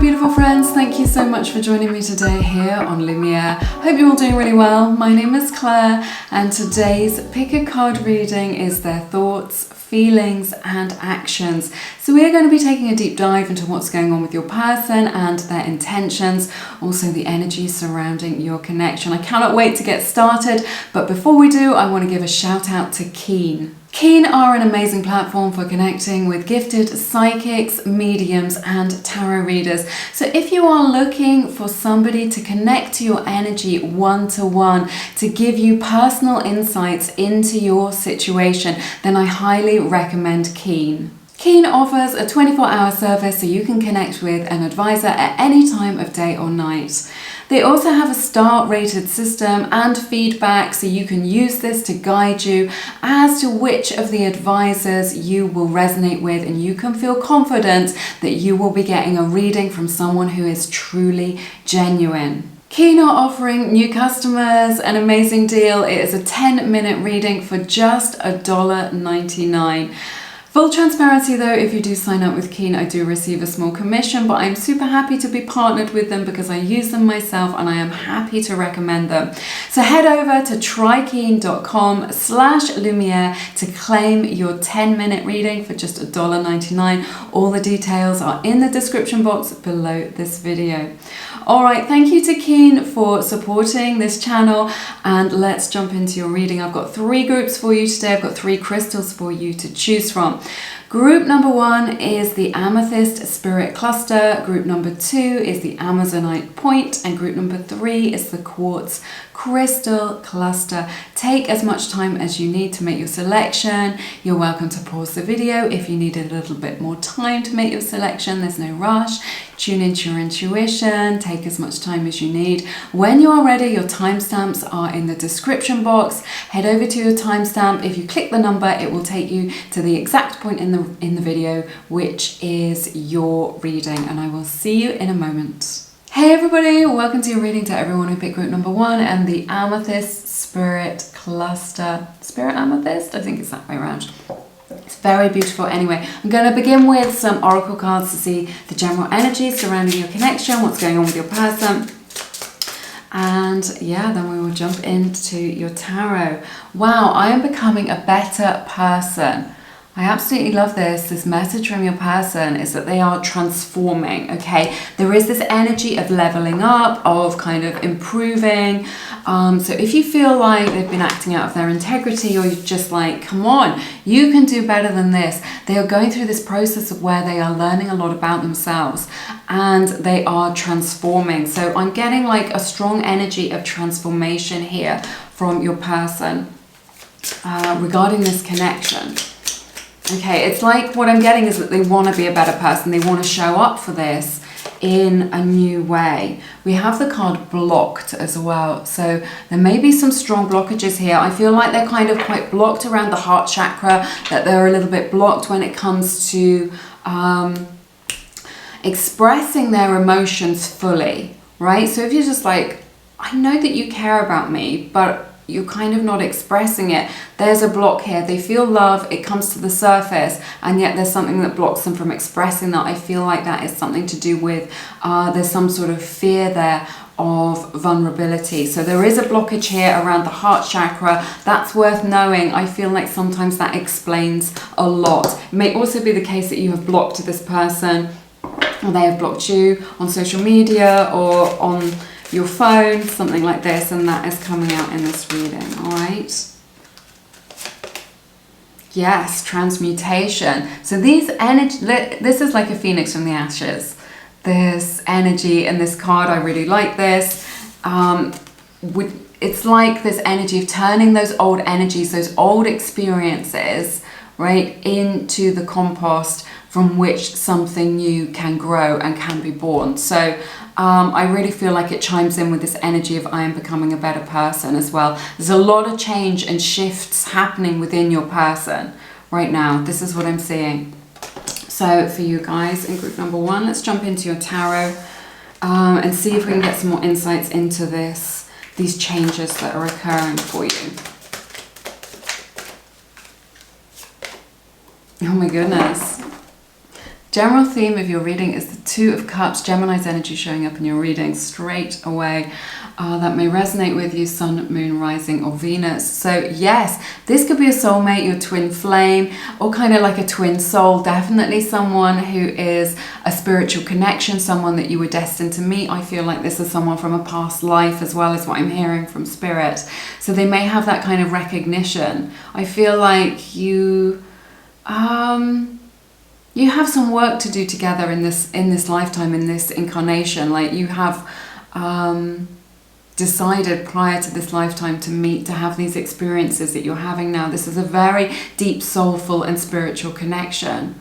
beautiful friends, thank you so much for joining me today here on Lumiere. Hope you're all doing really well. My name is Claire and today's pick a card reading is their thoughts, feelings and actions. So we are going to be taking a deep dive into what's going on with your person and their intentions, also the energy surrounding your connection. I cannot wait to get started, but before we do, I want to give a shout out to Keen. Keen are an amazing platform for connecting with gifted psychics, mediums and tarot readers. So if you are looking for somebody to connect to your energy one-to-one, to give you personal insights into your situation, then I highly recommend Keen. Keen offers a 24-hour service so you can connect with an advisor at any time of day or night. They also have a star-rated system and feedback so you can use this to guide you as to which of the advisors you will resonate with, and you can feel confident that you will be getting a reading from someone who is truly genuine. Keen are offering new customers an amazing deal. It is a 10-minute reading for just $1.99. Full transparency though, if you do sign up with Keen, I do receive a small commission, but I'm super happy to be partnered with them because I use them myself and I am happy to recommend them. So head over to trykeen.com/Lumiere to claim your 10-minute reading for just $1.99. All the details are in the description box below this video. All right, thank you to Keen for supporting this channel, and let's jump into your reading. I've got 3 groups for you today. I've got 3 crystals for you to choose from. Group number 1 is the Amethyst Spirit Cluster, group number 2 is the Amazonite Point, and group number 3 is the Quartz Crystal Cluster. Take as much time as you need to make your selection. You're welcome to pause the video if you need a little bit more time to make your selection. There's no rush. Tune into your intuition. Take as much time as you need. When you are ready, your timestamps are in the description box. Head over to your timestamp. If you click the number, it will take you to the exact point in the video, which is your reading, and I will see you in a moment. Hey everybody, welcome to your reading to everyone who picked group number 1 and the Amethyst Spirit Cluster. Spirit Amethyst? I think it's that way around. It's very beautiful. Anyway, I'm going to begin with some oracle cards to see the general energy surrounding your connection, what's going on with your person. And yeah, then we will jump into your tarot. Wow, I am becoming a better person. I absolutely love this. This message from your person is that they are transforming, okay? There is this energy of leveling up, of kind of improving. So if you feel like they've been acting out of their integrity, or you're just like, come on, you can do better than this. They are going through this process of where they are learning a lot about themselves and they are transforming. So I'm getting like a strong energy of transformation here from your person regarding this connection. Okay, it's like what I'm getting is that they want to be a better person. They want to show up for this in a new way. We have the card blocked as well. So there may be some strong blockages here. I feel like they're kind of quite blocked around the heart chakra, that they're a little bit blocked when it comes to expressing their emotions fully, right? So if you're just like, I know that you care about me, but you're kind of not expressing it. There's a block here. They feel love, it comes to the surface, and yet there's something that blocks them from expressing that. I feel like that is something to do with, there's some sort of fear there of vulnerability. So there is a blockage here around the heart chakra. That's worth knowing. I feel like sometimes that explains a lot. It may also be the case that you have blocked this person, or they have blocked you on social media or on your phone, something like this, and that is coming out in this reading. All right. Yes, transmutation. So these energy, this is like a phoenix from the ashes. This energy and this card, I really like this. It's like this energy of turning those old energies, those old experiences, right, into the compost from which something new can grow and can be born. So I really feel like it chimes in with this energy of I am becoming a better person as well. There's a lot of change and shifts happening within your person right now. This is what I'm seeing. So for you guys in group number 1, let's jump into your tarot and see if we can get some more insights into these changes that are occurring for you. Oh my goodness. General theme of your reading is the Two of Cups, Gemini's energy showing up in your reading straight away. That may resonate with you, Sun, Moon, Rising, or Venus. So yes, this could be a soulmate, your twin flame, or kind of like a twin soul. Definitely someone who is a spiritual connection, someone that you were destined to meet. I feel like this is someone from a past life as well, as what I'm hearing from Spirit. So they may have that kind of recognition. I feel like you have some work to do together in this lifetime, in this incarnation. Like you have decided prior to this lifetime to meet, to have these experiences that you're having now. This is a very deep, soulful and spiritual connection.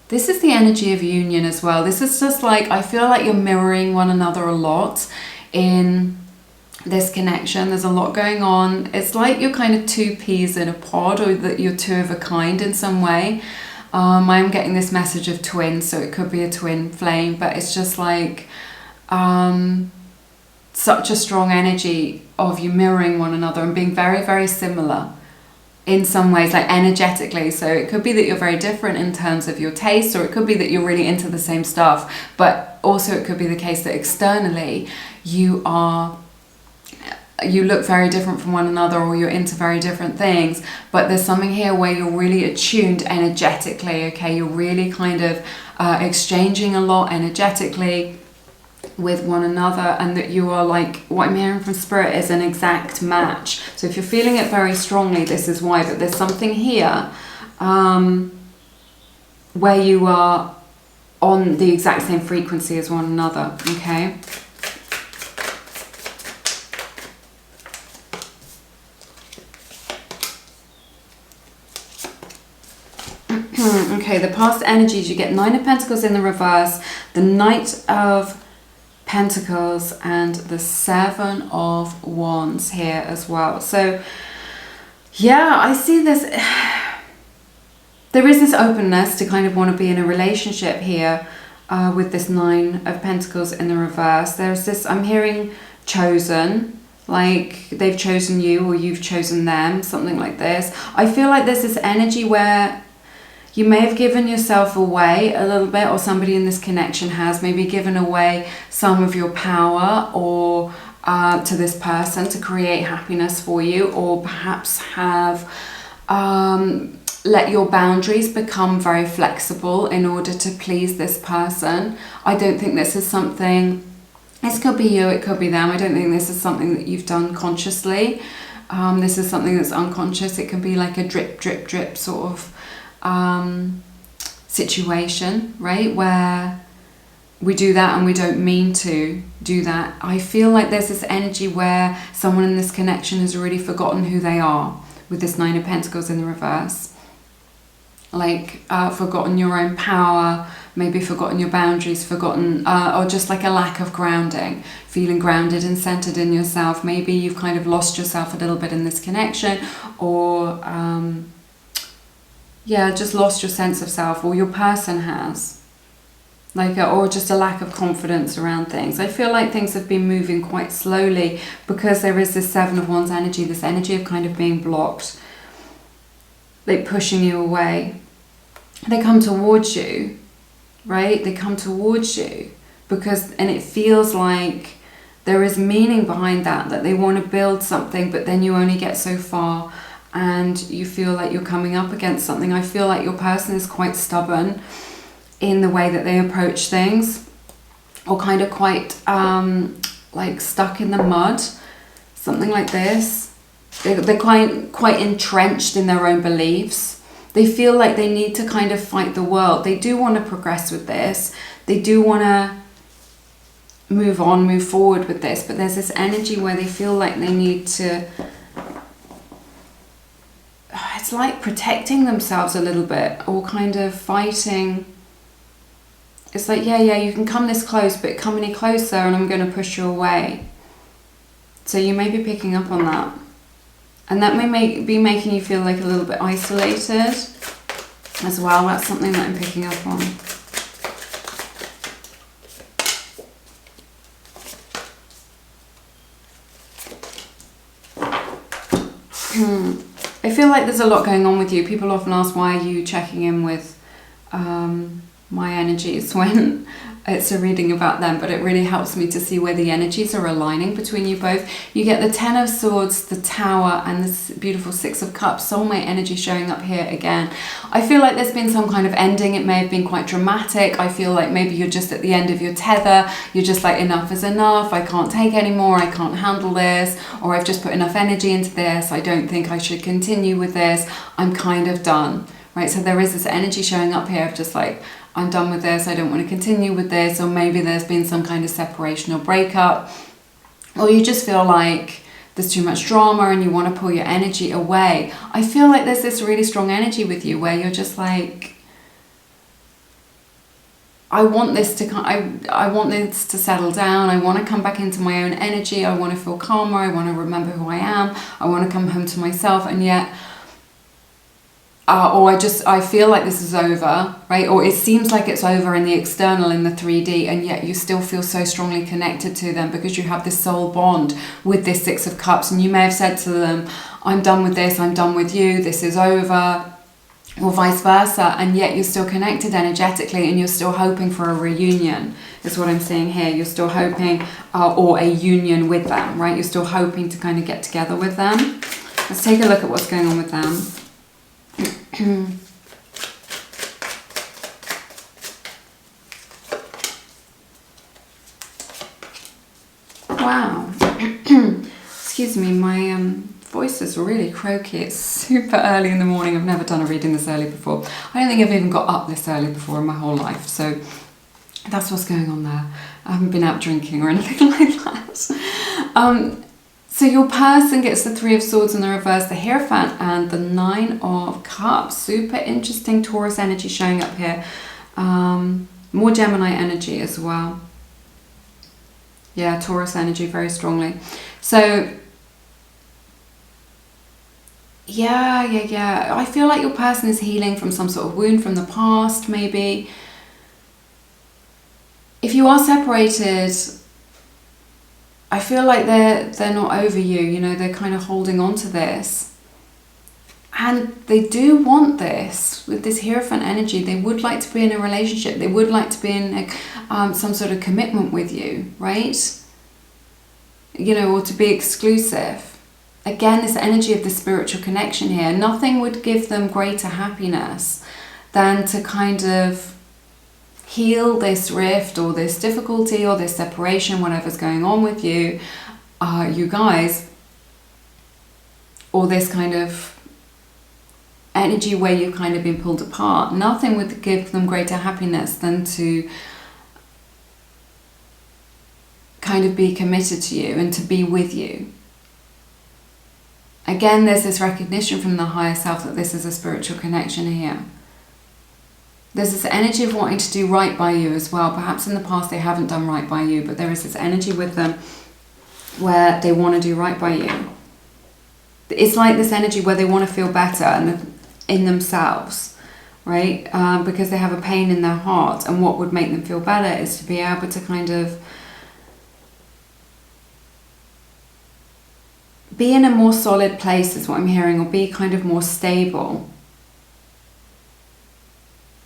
This is the energy of union as well. This is just like, I feel like you're mirroring one another a lot in this connection. There's a lot going on. It's like you're kind of two peas in a pod, or that you're two of a kind in some way. I'm getting this message of twins, so it could be a twin flame, but it's just like such a strong energy of you mirroring one another and being very, very similar in some ways, like energetically. So it could be that you're very different in terms of your taste, or it could be that you're really into the same stuff, but also it could be the case that externally you look very different from one another, or you're into very different things. But there's something here where you're really attuned energetically, okay? You're really kind of exchanging a lot energetically with one another, and that you are like, what I'm hearing from Spirit is an exact match. So if you're feeling it very strongly, this is why. But there's something here where you are on the exact same frequency as one another, okay? Okay, the past energies, you get Nine of Pentacles in the reverse, the Knight of Pentacles, and the Seven of Wands here as well. So yeah, I see this, there is this openness to kind of want to be in a relationship here with this Nine of Pentacles in the reverse. There's this, I'm hearing chosen, like they've chosen you or you've chosen them, something like this. I feel like there's this energy where you may have given yourself away a little bit, or somebody in this connection has maybe given away some of your power or to this person to create happiness for you, or perhaps have let your boundaries become very flexible in order to please this person. I don't think this is something, this could be you, it could be them. I don't think this is something that you've done consciously. This is something that's unconscious. It can be like a drip, drip, drip sort of situation, right, where we do that and we don't mean to do that. I feel like there's this energy where someone in this connection has already forgotten who they are with this Nine of Pentacles in the reverse. Like forgotten your own power, maybe forgotten your boundaries, forgotten or just like a lack of grounding, feeling grounded and centered in yourself. Maybe you've kind of lost yourself a little bit in this connection, or yeah, just lost your sense of self, or your person has, like, or just a lack of confidence around things. I feel like things have been moving quite slowly because there is this Seven of Wands energy, this energy of kind of being blocked, like pushing you away. They come towards you, right? They come towards you because, and it feels like there is meaning behind that, that they want to build something, but then you only get so far. And you feel like you're coming up against something. I feel like your person is quite stubborn in the way that they approach things, or kind of quite like stuck in the mud, something like this. They're quite entrenched in their own beliefs. They feel like they need to kind of fight the world. They do want to progress with this. They do want to move on, move forward with this. But there's this energy where they feel like they need to, it's like protecting themselves a little bit, or kind of fighting. It's like, yeah, you can come this close, but come any closer and I'm going to push you away. So you may be picking up on that. And that may be making you feel like a little bit isolated as well. That's something that I'm picking up on. I feel like there's a lot going on with you. People often ask, why are you checking in with my energies when it's a reading about them, but it really helps me to see where the energies are aligning between you both. You get the Ten of Swords, the Tower, and this beautiful Six of Cups, soulmate energy showing up here again. I feel like there's been some kind of ending. It may have been quite dramatic. I feel like maybe you're just at the end of your tether. You're just like, enough is enough. I can't take anymore. I can't handle this. Or I've just put enough energy into this. I don't think I should continue with this. I'm kind of done, right? So there is this energy showing up here of just like, I'm done with this, I don't want to continue with this, or maybe there's been some kind of separation or breakup, or you just feel like there's too much drama and you want to pull your energy away. I feel like there's this really strong energy with you where you're just like, I want this to settle down, I want to come back into my own energy, I want to feel calmer, I want to remember who I am, I want to come home to myself, and yet or I feel like this is over, right? Or it seems like it's over in the external, in the 3D, and yet you still feel so strongly connected to them because you have this soul bond with this Six of Cups, and you may have said to them, I'm done with this, I'm done with you, this is over, or vice versa, and yet you're still connected energetically and you're still hoping for a reunion, is what I'm seeing here. You're still hoping, or a union with them, right? You're still hoping to kind of get together with them. Let's take a look at what's going on with them. Wow. Excuse me, my voice is really croaky. It's super early in the morning. I've never done a reading this early before. I don't think I've even got up this early before in my whole life. So that's what's going on there. I haven't been out drinking or anything like that. So your person gets the Three of Swords in the reverse, the Hierophant, and the Nine of Cups. Super interesting Taurus energy showing up here. More Gemini energy as well. Yeah, Taurus energy very strongly. So, yeah. I feel like your person is healing from some sort of wound from the past, maybe. If you are separated, I feel like they're not over you, you know, they're kind of holding on to this. And they do want this, with this Hierophant energy. They would like to be in a relationship. They would like to be in some sort of commitment with you, right? You know, or to be exclusive. Again, this energy of the spiritual connection here. Nothing would give them greater happiness than to kind of heal this rift or this difficulty or this separation, whatever's going on with you, you guys, or this kind of energy where you've kind of been pulled apart. Nothing would give them greater happiness than to kind of be committed to you and to be with you. Again, there's this recognition from the higher self that this is a spiritual connection here. There's this energy of wanting to do right by you as well. Perhaps in the past they haven't done right by you, but there is this energy with them where they want to do right by you. It's like this energy where they want to feel better in themselves, right? Because they have a pain in their heart, and what would make them feel better is to be able to kind of be in a more solid place, is what I'm hearing, or be kind of more stable.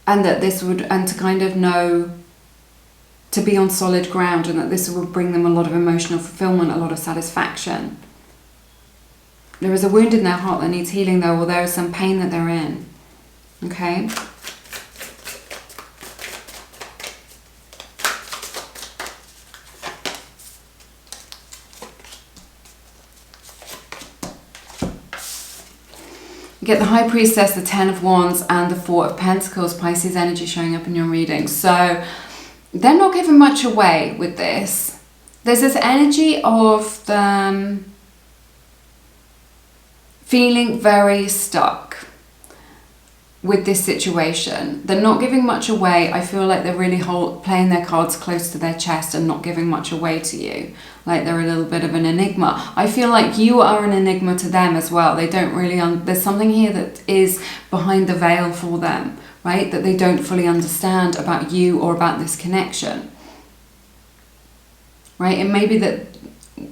And that this would, and to kind of know, to be on solid ground, and that this would bring them a lot of emotional fulfillment, a lot of satisfaction. There is a wound in their heart that needs healing though, or there is some pain that they're in. Okay? You get the High Priestess, the Ten of Wands, and the Four of Pentacles, Pisces energy showing up in your reading. So they're not giving much away with this. There's this energy of them feeling very stuck with this situation. They're not giving much away. I feel like they're really playing their cards close to their chest and not giving much away to you. Like they're a little bit of an enigma. I feel like you are an enigma to them as well. They don't really, there's something here that is behind the veil for them, right? That they don't fully understand about you or about this connection, right? It may be that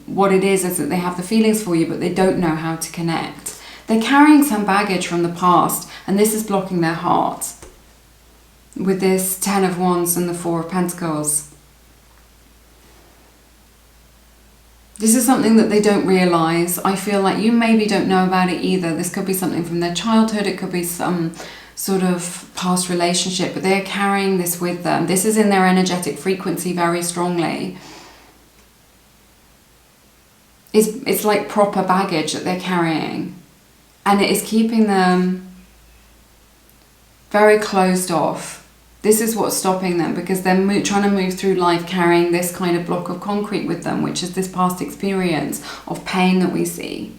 what it is that they have the feelings for you, but they don't know how to connect. They're carrying some baggage from the past, and this is blocking their heart. with this Ten of Wands and the Four of Pentacles. This is something that they don't realise. I feel like you maybe don't know about it either. This could be something from their childhood. It could be some sort of past relationship, but they're carrying this with them. This is in their energetic frequency very strongly. It's like proper baggage that they're carrying. And it is keeping them very closed off. This is what's stopping them, because they're trying to move through life carrying this kind of block of concrete with them, which is this past experience of pain that we see.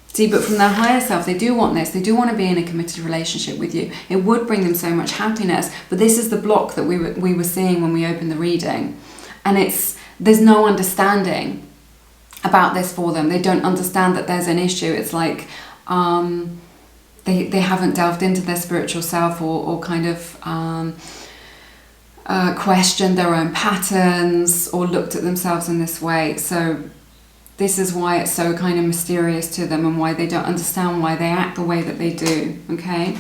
See, but from their higher self, they do want this. They do want to be in a committed relationship with you. It would bring them so much happiness. But this is the block that we were seeing when we opened the reading. And there's no understanding about this for them. They don't understand that there's an issue. It's like they haven't delved into their spiritual self or kind of questioned their own patterns or looked at themselves in this way. So this is why it's so kind of mysterious to them and why they don't understand why they act the way that they do, okay?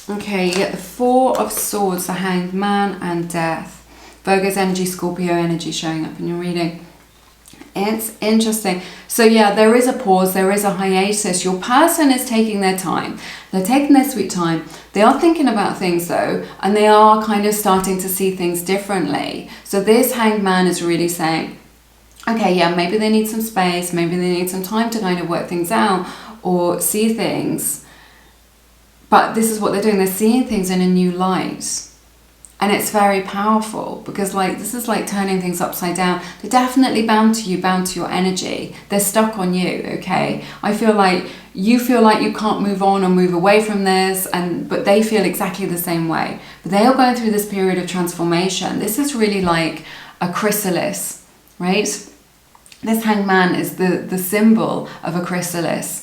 Okay, you get the Four of Swords, the Hanged Man, and Death. Virgo's energy, Scorpio energy showing up in your reading. It's interesting. So yeah, there is a pause, there is a hiatus. Your person is taking their time. They're taking their sweet time. They are thinking about things though, and they are kind of starting to see things differently. So this Hanged Man is really saying, okay, yeah, maybe they need some space, maybe they need some time to kind of work things out or see things. But this is what they're doing. They're seeing things in a new light. And it's very powerful because this is like turning things upside down. They're definitely bound to you, bound to your energy. They're stuck on you, okay? I feel like you can't move on or move away from this, but they feel exactly the same way. But they are going through this period of transformation. This is really like a chrysalis, right? This Hanged Man is the symbol of a chrysalis.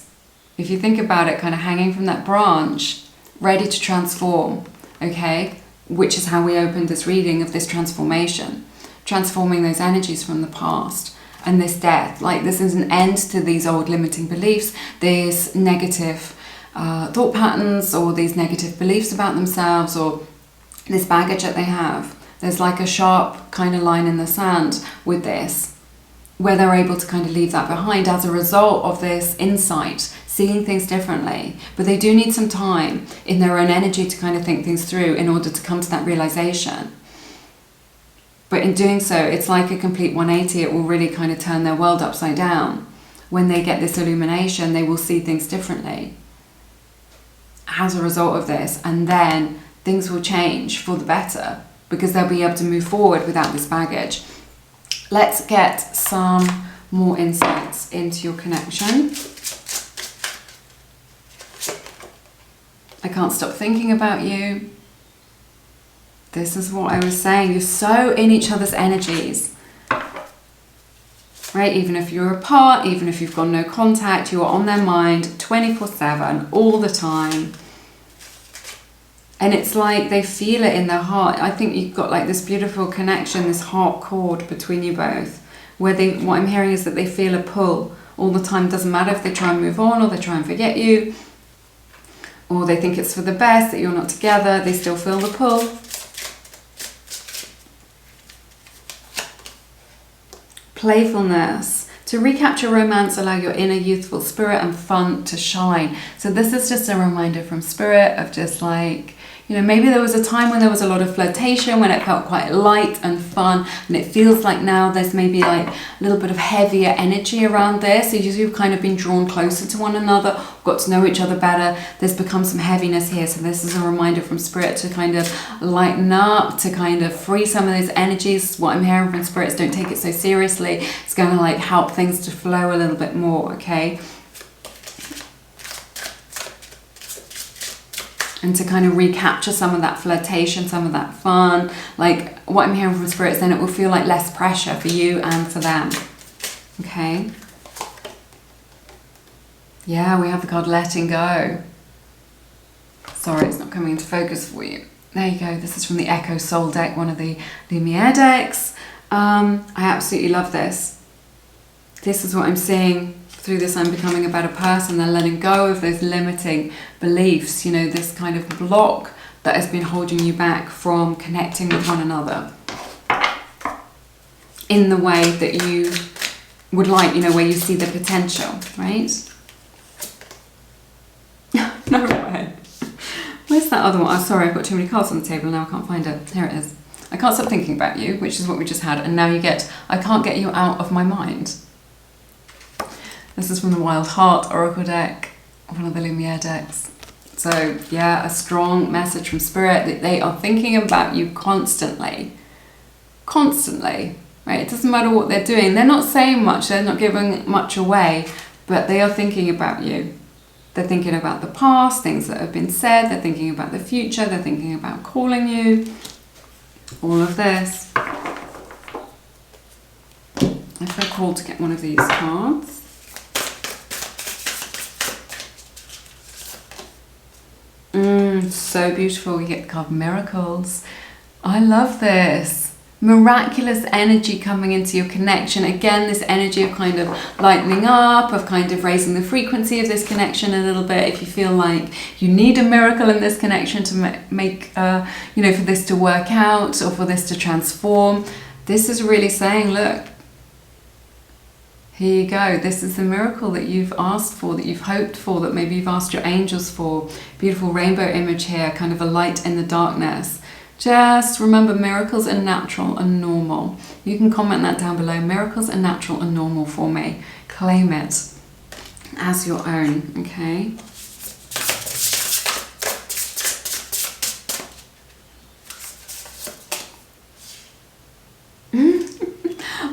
If you think about it, kind of hanging from that branch, ready to transform, okay? Which is how we opened this reading of this transformation, transforming those energies from the past and this death. Like this is an end to these old limiting beliefs, these negative thought patterns or these negative beliefs about themselves or this baggage that they have. There's like a sharp kind of line in the sand with this, where they're able to kind of leave that behind as a result of this insight, seeing things differently. But they do need some time in their own energy to kind of think things through in order to come to that realization. But in doing so, it's like a complete 180. It will really kind of turn their world upside down. When they get this illumination, they will see things differently as a result of this. And then things will change for the better because they'll be able to move forward without this baggage. Let's get some more insights into your connection. I can't stop thinking about you. This is what I was saying. You're so in each other's energies. Right? Even if you're apart, even if you've got no contact, you are on their mind 24/7, all the time. And it's like they feel it in their heart. I think you've got like this beautiful connection, this heart chord between you both, where what I'm hearing is that they feel a pull all the time. Doesn't matter if they try and move on or they try and forget you, or they think it's for the best that you're not together, they still feel the pull. Playfulness. To recapture romance, allow your inner youthful spirit and fun to shine. So this is just a reminder from Spirit of just like, you know, maybe there was a time when there was a lot of flirtation, when it felt quite light and fun, and it feels like now there's maybe like a little bit of heavier energy around this. So you've kind of been drawn closer to one another, got to know each other better. There's become some heaviness here. So this is a reminder from Spirit to kind of lighten up, to kind of free some of those energies. What I'm hearing from Spirit is don't take it so seriously. It's going to like help things to flow a little bit more, okay? And to kind of recapture some of that flirtation, some of that fun. Like what I'm hearing from Spirit is then it will feel like less pressure for you and for them. Okay? Yeah, we have the card letting go. Sorry, it's not coming into focus for you. There you go. This is from the Echo Soul deck, one of the Lumiere decks. I absolutely love this. This is what I'm seeing. Through this, I'm becoming a better person. They're letting go of those limiting beliefs, you know, this kind of block that has been holding you back from connecting with one another in the way that you would like, you know, where you see the potential, right? No way. Where's that other one? Oh, sorry, I've got too many cards on the table now. I can't find it. Here it is. I can't stop thinking about you, which is what we just had. And now you get, I can't get you out of my mind. This is from the Wild Heart Oracle deck, one of the Lumiere decks. So yeah, a strong message from Spirit that they are thinking about you constantly. Constantly, right? It doesn't matter what they're doing. They're not saying much, they're not giving much away, but they are thinking about you. They're thinking about the past, things that have been said, they're thinking about the future, they're thinking about calling you. All of this. I feel called to get one of these cards. So beautiful. You get the card Miracles. I love this. Miraculous energy coming into your connection. Again, this energy of kind of lightening up, of kind of raising the frequency of this connection a little bit. If you feel like you need a miracle in this connection to make, you know, for this to work out or for this to transform, this is really saying, look, here you go. This is the miracle that you've asked for, that you've hoped for, that maybe you've asked your angels for. Beautiful rainbow image here, kind of a light in the darkness. Just remember, miracles are natural and normal. You can comment that down below. Miracles are natural and normal for me. Claim it as your own, okay?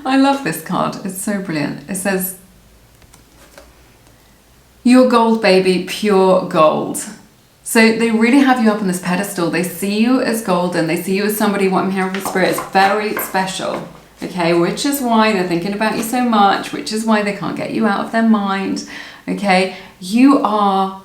I love this card. It's so brilliant. It says, "You're gold, baby, pure gold." So they really have you up on this pedestal. They see you as golden. They see you as somebody, what I'm hearing from Spirit, is very special. Okay, which is why they're thinking about you so much, which is why they can't get you out of their mind. Okay, you are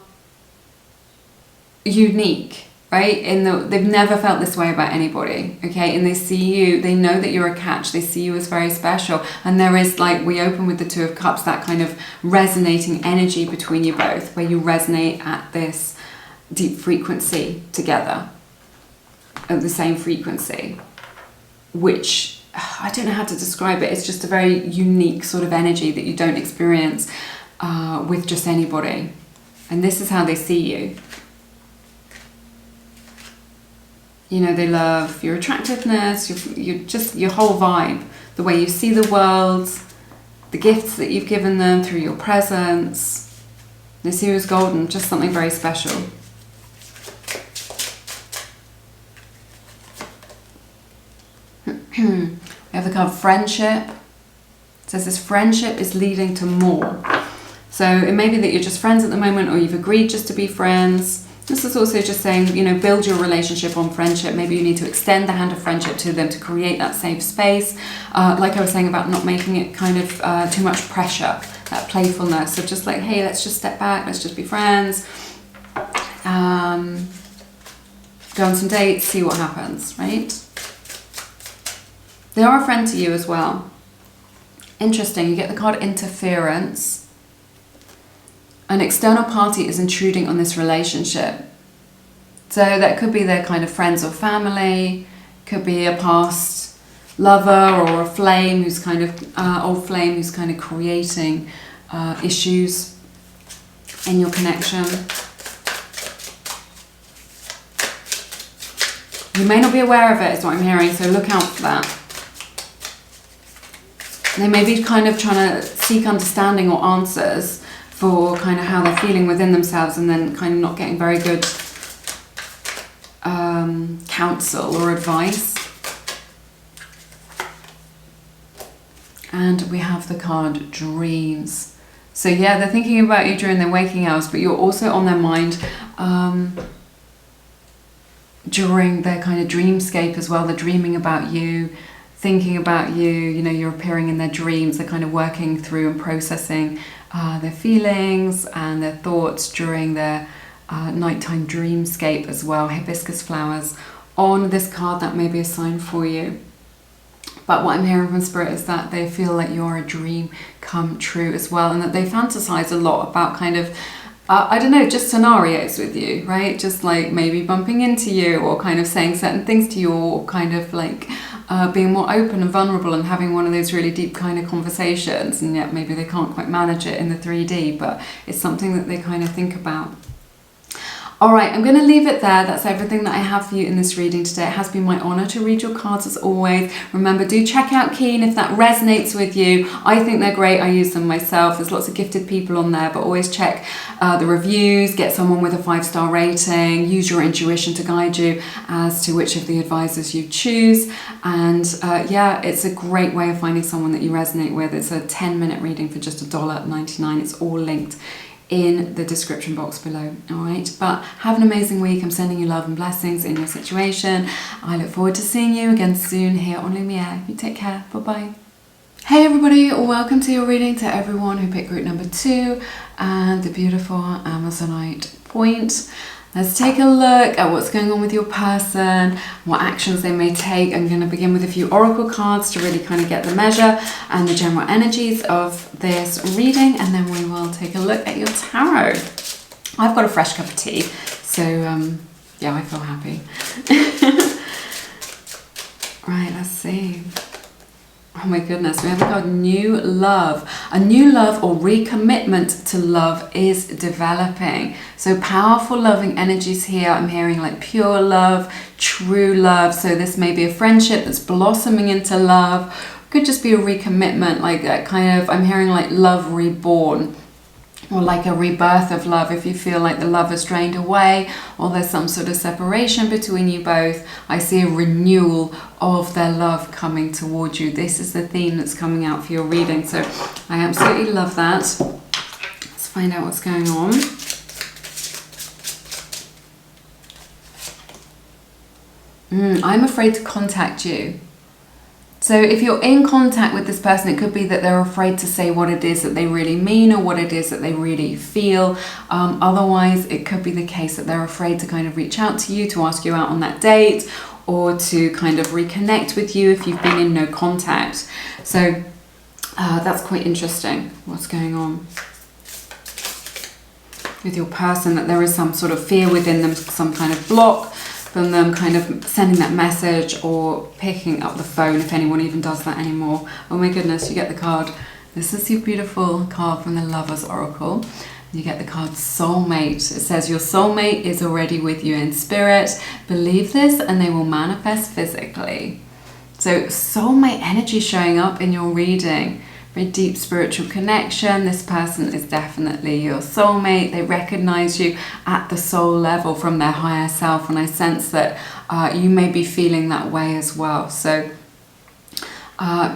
unique. Right? They've never felt this way about anybody, okay? And they see you, they know that you're a catch, they see you as very special. And there is, like, we open with the Two of Cups, that kind of resonating energy between you both, where you resonate at this deep frequency together, at the same frequency, which, I don't know how to describe it, it's just a very unique sort of energy that you don't experience with just anybody. And this is how they see you. You know, they love your attractiveness, your whole vibe, the way you see the world, the gifts that you've given them through your presence. They see you as golden, just something very special. We have the card Friendship. It says this friendship is leading to more. So it may be that you're just friends at the moment, or you've agreed just to be friends. This is also just saying, you know, build your relationship on friendship. Maybe you need to extend the hand of friendship to them to create that safe space. Like I was saying about not making it kind of too much pressure, that playfulness of just like, hey, let's just step back, let's just be friends. Go on some dates, see what happens, right? They are a friend to you as well. Interesting, you get the card Interference. An external party is intruding on this relationship. So that could be their kind of friends or family, could be a past lover or a flame who's kind of, old flame who's kind of creating issues in your connection. You may not be aware of it, is what I'm hearing, so look out for that. They may be kind of trying to seek understanding or answers for kind of how they're feeling within themselves, and then kind of not getting very good counsel or advice. And we have the card Dreams. So yeah, they're thinking about you during their waking hours, but you're also on their mind during their kind of dreamscape as well. They're dreaming about you, thinking about you, you know, you're appearing in their dreams. They're kind of working through and processing their feelings and their thoughts during their nighttime dreamscape as well. Hibiscus flowers on this card that may be a sign for you. But what I'm hearing from Spirit is that they feel like you're a dream come true as well, and that they fantasize a lot about kind of, I don't know, just scenarios with you, right? Just like maybe bumping into you, or kind of saying certain things to you, or kind of like being more open and vulnerable and having one of those really deep kind of conversations. And yet maybe they can't quite manage it in the 3D, but it's something that they kind of think about. All right, I'm going to leave it there. That's everything that I have for you in this reading today. It has been my honor to read your cards as always. Remember, do check out Keen if that resonates with you. I think they're great. I use them myself. There's lots of gifted people on there, but always check the reviews, get someone with a 5-star rating, use your intuition to guide you as to which of the advisors you choose. And yeah, it's a great way of finding someone that you resonate with. It's a 10-minute reading for just $1.99. It's all linked in the description box below. All right, but have an amazing week. I'm sending you love and blessings in your situation. I look forward to seeing you again soon here on Lumiere. You take care. Bye-bye. Hey everybody, welcome to your reading. To everyone who picked group number 2 and the beautiful Amazonite point. Let's take a look at what's going on with your person, what actions they may take. I'm going to begin with a few oracle cards to really kind of get the measure and the general energies of this reading, and then we will take a look at your tarot. I've got a fresh cup of tea, so yeah, I feel happy. Right, let's see. Oh my goodness, we have the card New Love. A new love or recommitment to love is developing. So powerful loving energies here. I'm hearing like pure love, true love. So this may be a friendship that's blossoming into love. Could just be a recommitment, like that kind of, I'm hearing like love reborn. Or like a rebirth of love if you feel like the love has drained away, or there's some sort of separation between you both. I see a renewal of their love coming towards you. This is the theme that's coming out for your reading, so I absolutely love that. Let's find out what's going on. I'm afraid to contact you. So if you're in contact with this person, it could be that they're afraid to say what it is that they really mean or what it is that they really feel. Otherwise, it could be the case that they're afraid to kind of reach out to you, to ask you out on that date, or to kind of reconnect with you if you've been in no contact. So that's quite interesting, what's going on with your person, that there is some sort of fear within them, some kind of block from them kind of sending that message or picking up the phone, if anyone even does that anymore. Oh my goodness, you get the card. This is your beautiful card from the Lover's Oracle. You get the card Soulmate. It says your soulmate is already with you in spirit. Believe this and they will manifest physically. So soulmate energy showing up in your reading. Very deep spiritual connection. This person is definitely your soulmate. They recognize you at the soul level from their higher self, and I sense that you may be feeling that way as well. So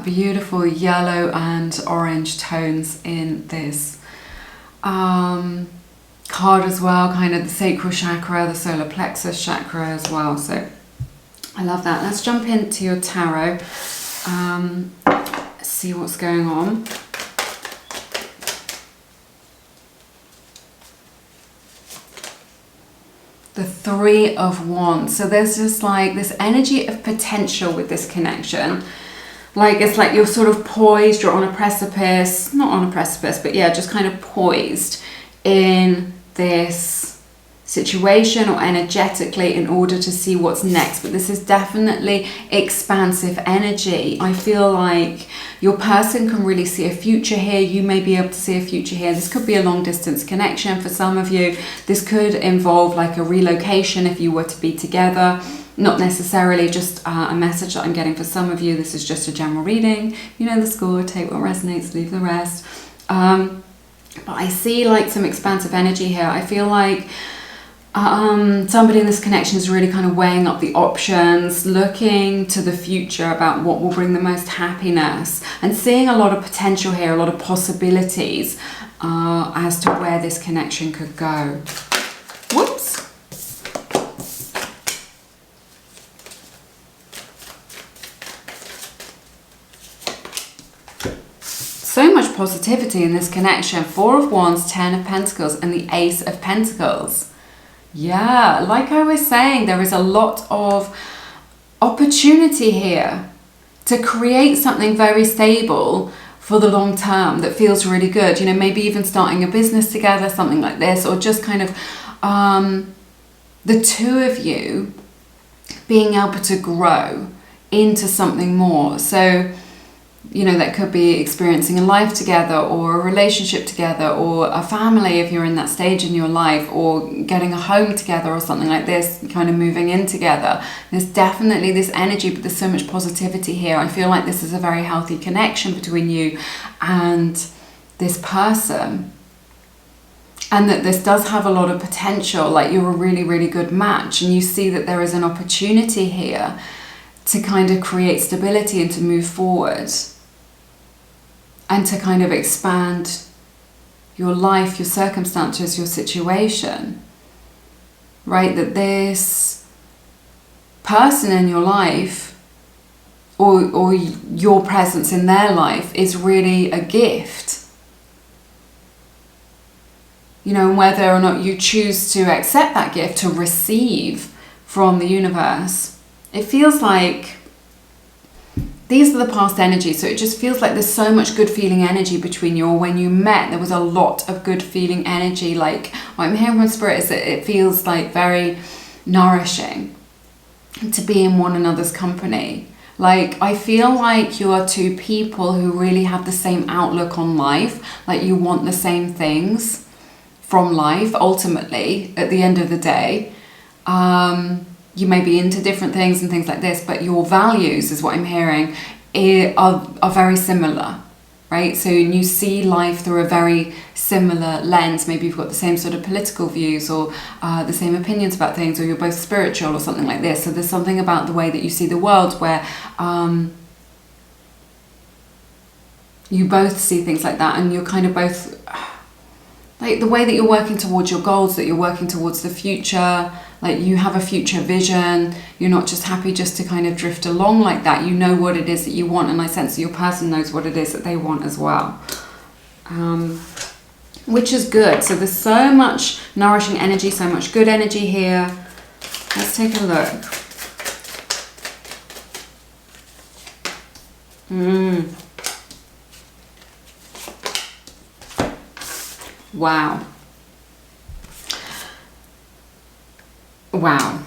beautiful yellow and orange tones in this card as well, kind of the sacral chakra, the solar plexus chakra as well. So I love that. Let's jump into your tarot. See what's going on. The Three of Wands. So there's just like this energy of potential with this connection. Like it's like you're sort of poised, you're on a precipice, not on a precipice, but yeah, just kind of poised in this situation or energetically in order to see what's next. But this is definitely expansive energy. I feel like your person can really see a future here. You may be able to see a future here. This could be a long distance connection for some of you. This could involve like a relocation if you were to be together. Not necessarily, just a message that I'm getting for some of you. This is just a general reading. You know the score, take what resonates, leave the rest. But I see like some expansive energy here. I feel like somebody in this connection is really kind of weighing up the options, looking to the future about what will bring the most happiness, and seeing a lot of potential here, a lot of possibilities as to where this connection could go. Whoops. So much positivity in this connection. Four of Wands, 10 of Pentacles, and the Ace of Pentacles. Yeah, like I was saying, there is a lot of opportunity here to create something very stable for the long term that feels really good. You know, maybe even starting a business together, something like this, or just kind of the two of you being able to grow into something more. So, you know, that could be experiencing a life together, or a relationship together, or a family if you're in that stage in your life, or getting a home together or something like this, kind of moving in together. There's definitely this energy, but there's so much positivity here. I feel like this is a very healthy connection between you and this person, and that this does have a lot of potential, like you're a really, really good match, and you see that there is an opportunity here to kind of create stability and to move forward and to kind of expand your life, your circumstances, your situation, right? That this person in your life, or your presence in their life, is really a gift. You know, and whether or not you choose to accept that gift, to receive from the universe, it feels like these are the past energies. So it just feels like there's so much good feeling energy between you, or when you met, there was a lot of good feeling energy. Like what I'm hearing from Spirit is that it feels like very nourishing to be in one another's company. Like, I feel like you are two people who really have the same outlook on life. Like, you want the same things from life, ultimately, at the end of the day. You may be into different things and things like this, but your values, is what I'm hearing, are very similar, right? So you see life through a very similar lens. Maybe you've got the same sort of political views, or the same opinions about things, or you're both spiritual or something like this. So there's something about the way that you see the world where you both see things like that, and you're kind of both, like the way that you're working towards your goals, that you're working towards the future, like you have a future vision. You're not just happy just to kind of drift along like that. You know what it is that you want, and I sense that your person knows what it is that they want as well, which is good. So there's so much nourishing energy, so much good energy here. Let's take a look. Wow. Wow.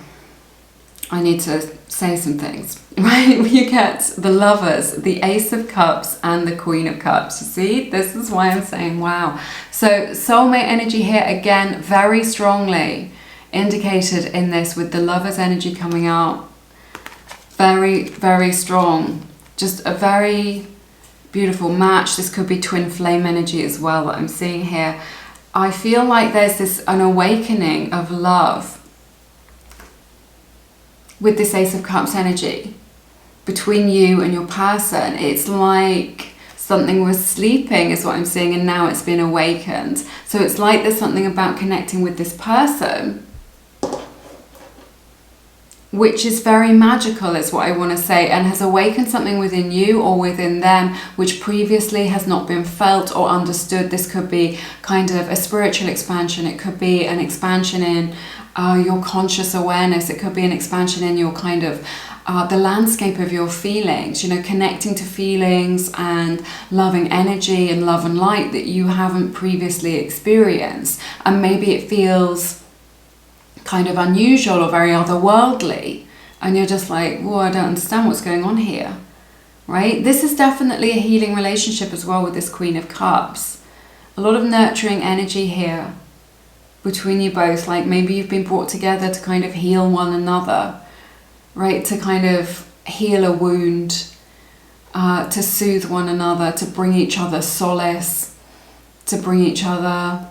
I need to say some things, right? You get the Lovers, the Ace of Cups, and the Queen of Cups. You see, this is why I'm saying wow. So soulmate energy here, again, very strongly indicated in this, with the Lovers energy coming out. Very, very strong. Just a very beautiful match. This could be twin flame energy as well that I'm seeing here. I feel like there's an awakening of love with this Ace of Cups energy between you and your person. It's like something was sleeping, is what I'm seeing, and now it's been awakened. So it's like there's something about connecting with this person which is very magical, is what I want to say, and has awakened something within you or within them which previously has not been felt or understood. This could be kind of a spiritual expansion. It could be an expansion in your conscious awareness. It could be an expansion in your kind of the landscape of your feelings, you know, connecting to feelings and loving energy and love and light that you haven't previously experienced. And maybe it feels kind of unusual or very otherworldly, and you're just like, oh, I don't understand what's going on here, right? This is definitely a healing relationship as well with this Queen of Cups. A lot of nurturing energy here between you both. Like maybe you've been brought together to kind of heal one another, right? To kind of heal a wound, to soothe one another, to bring each other solace, to bring each other,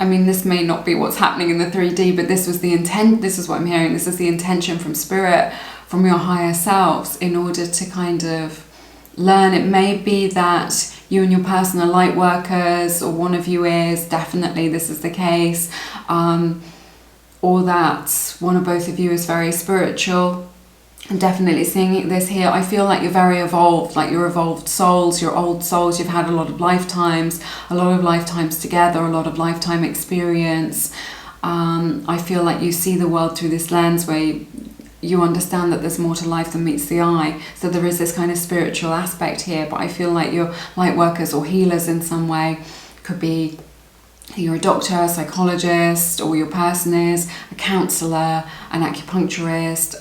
I mean, this may not be what's happening in the 3D, but this was the intent. This is what I'm hearing. This is the intention from spirit, from your higher selves, in order to kind of learn. It may be that you and your person are light workers, or one of you is, definitely this is the case, or that one or both of you is very spiritual. I'm definitely seeing this here. I feel like you're very evolved, like you're evolved souls, you're old souls. You've had a lot of lifetimes together, a lot of lifetime experience. I feel like you see the world through this lens where you understand that there's more to life than meets the eye. So there is this kind of spiritual aspect here, but I feel like you're light workers or healers in some way. Could be you're a doctor, a psychologist, or your person is a counsellor, an acupuncturist,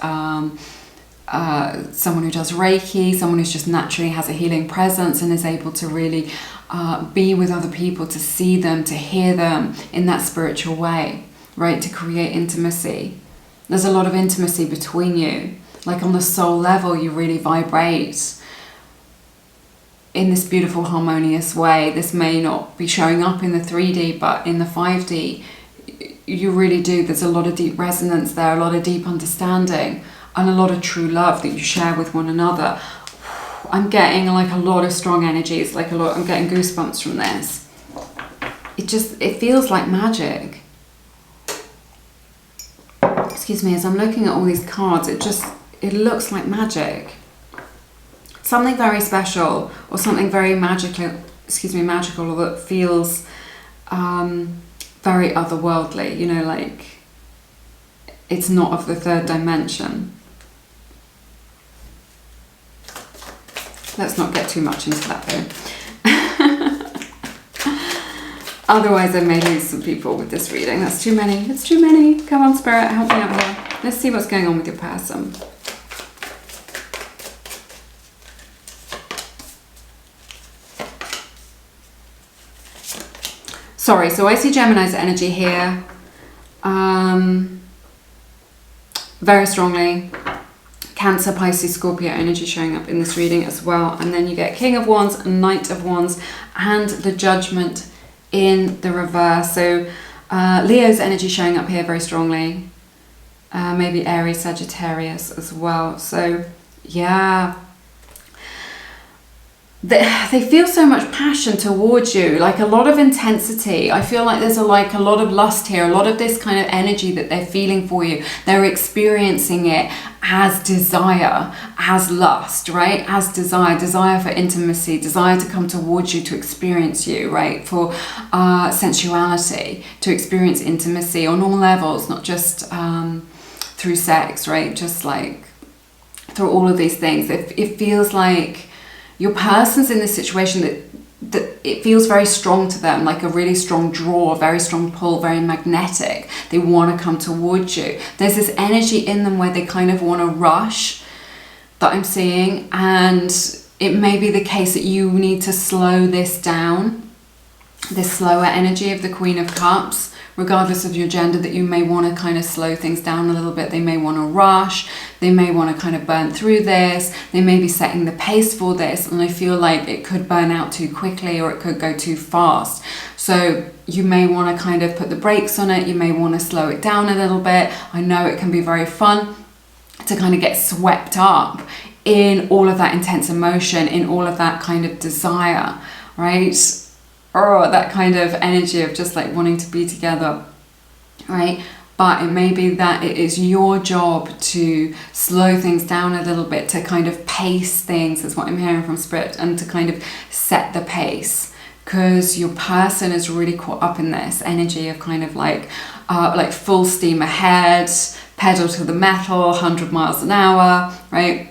someone who does Reiki, someone who just naturally has a healing presence and is able to really be with other people, to see them, to hear them in that spiritual way, right? To create intimacy. There's a lot of intimacy between you. Like on the soul level, you really vibrate in this beautiful, harmonious way. This may not be showing up in the 3D, but in the 5D, you really do. There's a lot of deep resonance there, a lot of deep understanding, and a lot of true love that you share with one another. I'm getting like a lot of strong energies, like I'm getting goosebumps from this. It feels like magic. Excuse me, as I'm looking at all these cards, it looks like magic. Something very special, or something very magical, or that feels very otherworldly, you know, like it's not of the third dimension. Let's not get too much into that though. Otherwise I may lose some people with this reading. That's too many. It's too many. Come on, Spirit, help me out here. Let's see what's going on with your person. Sorry, so I see Gemini's energy here. Very strongly. Cancer, Pisces, Scorpio energy showing up in this reading as well. And then you get King of Wands, Knight of Wands, and the Judgment in the reverse. So Leo's energy showing up here very strongly. Maybe Aries, Sagittarius as well. So yeah, they feel so much passion towards you, like a lot of intensity. I feel like there's a lot of lust here, a lot of this kind of energy that they're feeling for you. They're experiencing it as desire, as lust, right? As desire for intimacy, desire to come towards you, to experience you, right? For sensuality, to experience intimacy on all levels, not just through sex, right? Just like through all of these things. It feels like your person's in this situation that it feels very strong to them, like a really strong draw, very strong pull, very magnetic. They want to come towards you. There's this energy in them where they kind of want to rush that I'm seeing, and it may be the case that you need to slow this down, this slower energy of the Queen of Cups, regardless of your gender, that you may want to kind of slow things down a little bit. They may want to rush. They may want to kind of burn through this. They may be setting the pace for this. And I feel like it could burn out too quickly, or it could go too fast. So you may want to kind of put the brakes on it. You may want to slow it down a little bit. I know it can be very fun to kind of get swept up in all of that intense emotion, in all of that kind of desire, right? Or that kind of energy of just like wanting to be together, right? But it may be that it is your job to slow things down a little bit, to kind of pace things, is what I'm hearing from Spirit, and to kind of set the pace, because your person is really caught up in this energy of kind of like full steam ahead, pedal to the metal, 100 miles an hour, right?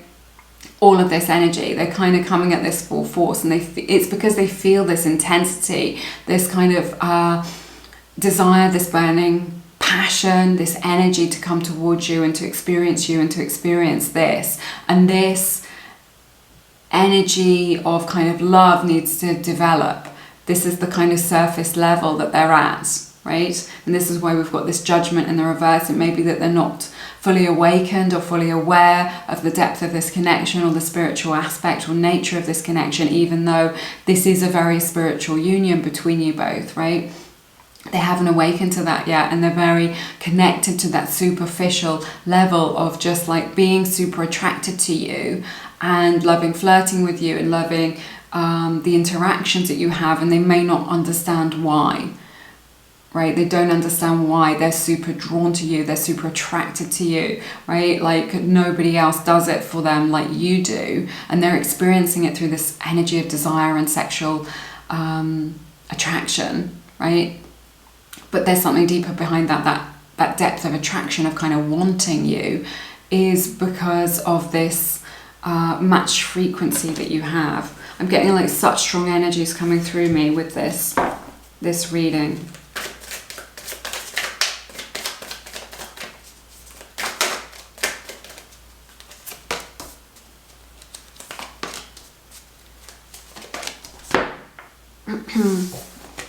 All of this energy, they're kind of coming at this full force, and it's because they feel this intensity, this kind of desire, this burning passion, this energy to come towards you and to experience you and to experience this. And this energy of kind of love needs to develop. This is the kind of surface level that they're at, right? And this is why we've got this Judgment in the reverse. It may be that they're not fully awakened or fully aware of the depth of this connection, or the spiritual aspect or nature of this connection, even though this is a very spiritual union between you both, right? They haven't awakened to that yet, and they're very connected to that superficial level of just like being super attracted to you and loving flirting with you and loving the interactions that you have, and they may not understand why. Right? They don't understand why they're super drawn to you, they're super attracted to you, right? Like nobody else does it for them like you do, and they're experiencing it through this energy of desire and sexual attraction, right? but there's something deeper behind that depth of attraction, of kind of wanting you, is because of this matched frequency that you have. I'm getting like such strong energies coming through me with this reading.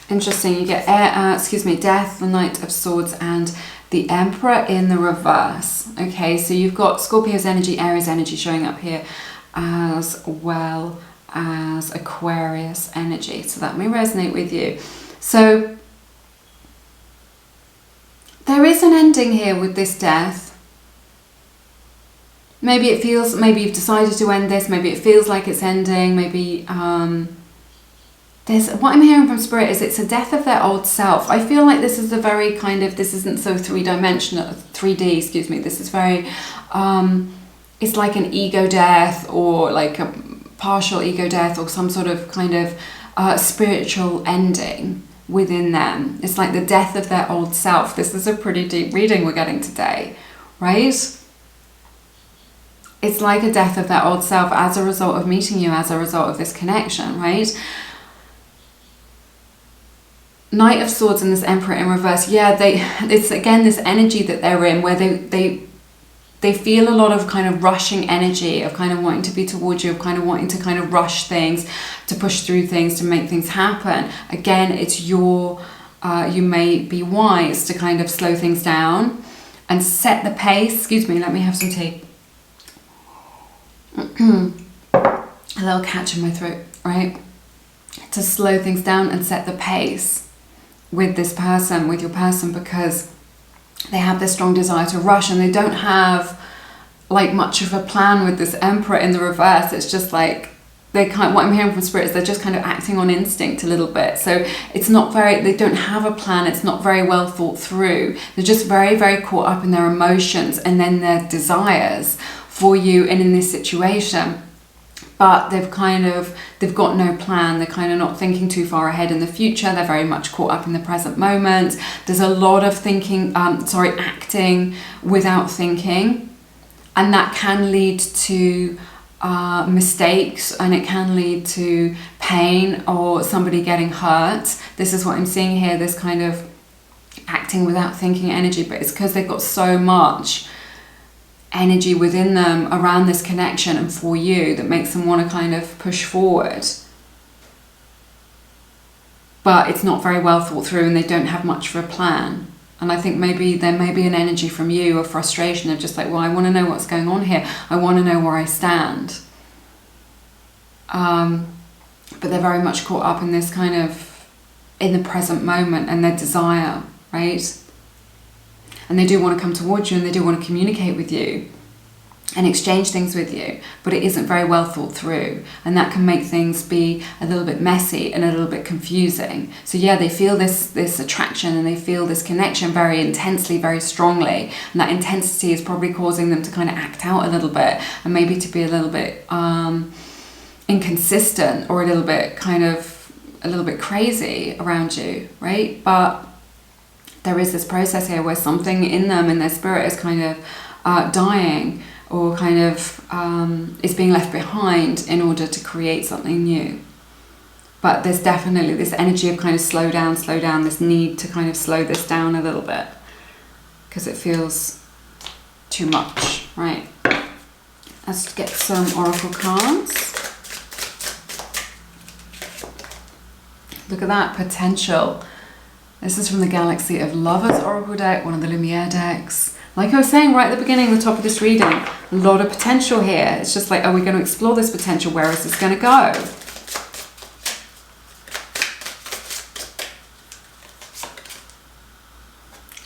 Interesting. You get Death, the Knight of Swords, and the Emperor in the reverse. Okay, so you've got Scorpio's energy, Aries energy showing up here, as well as Aquarius energy. So that may resonate with you. So there is an ending here with this death. Maybe you've decided to end this, maybe it feels like it's ending, maybe what I'm hearing from Spirit is it's a death of their old self. I feel like this is a very kind of, this isn't so 3D, excuse me. This is very, it's like an ego death, or like a partial ego death, or some sort of kind of spiritual ending within them. It's like the death of their old self. This is a pretty deep reading we're getting today, right? It's like a death of their old self as a result of meeting you, as a result of this connection, right? Knight of Swords and this Emperor in reverse. Yeah, it's again this energy that they're in, where they feel a lot of kind of rushing energy, of kind of wanting to be towards you, of kind of wanting to kind of rush things, to push through things, to make things happen. Again, it's you may be wise to kind of slow things down and set the pace. Excuse me, let me have some tea. A little catch in my throat, right? To slow things down and set the pace with this person, with your person, because they have this strong desire to rush, and they don't have like much of a plan with this Emperor in the reverse. It's just like what I'm hearing from Spirit is they're just kind of acting on instinct a little bit. So it's not they don't have a plan. It's not very well thought through. They're just very, very caught up in their emotions and then their desires for you and in this situation. But they've got no plan. They're kind of not thinking too far ahead in the future. They're very much caught up in the present moment. There's a lot of acting without thinking. And that can lead to mistakes, and it can lead to pain or somebody getting hurt. This is what I'm seeing here, this kind of acting without thinking energy. But it's because they've got so much energy within them around this connection and for you that makes them want to kind of push forward, but it's not very well thought through, and they don't have much of a plan. And I think maybe there may be an energy from you of frustration, of just like, well, I want to know what's going on here, I want to know where I stand, but they're very much caught up in this kind of in the present moment and their desire, right? And they do want to come towards you, and they do want to communicate with you and exchange things with you, but it isn't very well thought through, and that can make things be a little bit messy and a little bit confusing. So yeah, they feel this attraction, and they feel this connection very intensely, very strongly, and that intensity is probably causing them to kind of act out a little bit, and maybe to be a little bit inconsistent, or a little bit crazy around you, right? But there is this process here where something in them, in their spirit, is kind of dying, or kind of is being left behind in order to create something new. But there's definitely this energy of kind of slow down, this need to kind of slow this down a little bit, because it feels too much, right? Let's get some oracle cards. Look at that potential. This is from the Galaxy of Lovers Oracle deck, one of the Lumiere decks. Like I was saying right at the beginning, the top of this reading, a lot of potential here. It's just like, are we going to explore this potential? Where is this going to go?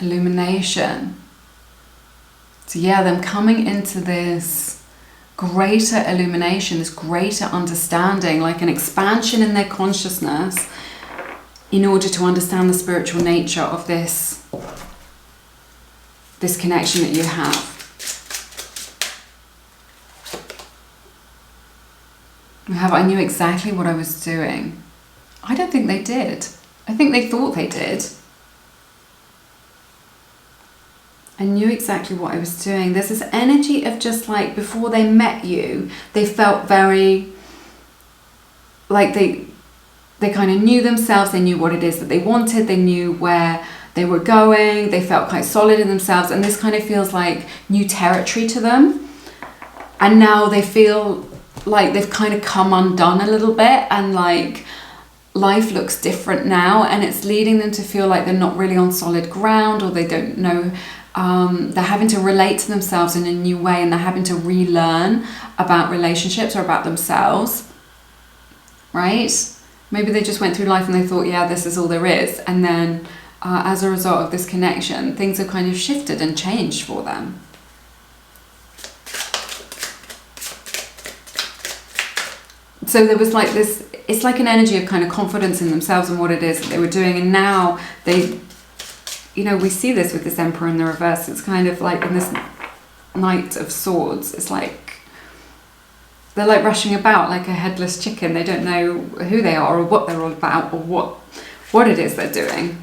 Illumination. So yeah, them coming into this greater illumination, this greater understanding, like an expansion in their consciousness, in order to understand the spiritual nature of this connection that you have. I knew exactly what I was doing. I don't think they did. I think they thought they did. I knew exactly what I was doing. There's this energy of just like before they met you, they felt very like they kind of knew themselves, they knew what it is that they wanted, they knew where they were going, they felt quite solid in themselves, and this kind of feels like new territory to them. And now they feel like they've kind of come undone a little bit, and like life looks different now, and it's leading them to feel like they're not really on solid ground, or they don't know, they're having to relate to themselves in a new way, and they're having to relearn about relationships or about themselves, right? Maybe they just went through life and they thought, yeah, this is all there is, and then as a result of this connection, things have kind of shifted and changed for them. So there was like this, it's like an energy of kind of confidence in themselves and what it is that they were doing. And now they, you know, we see this with this Emperor in the reverse. It's kind of like in this Knight of Swords, it's like they're like rushing about like a headless chicken. They don't know who they are or what they're all about or what it is they're doing.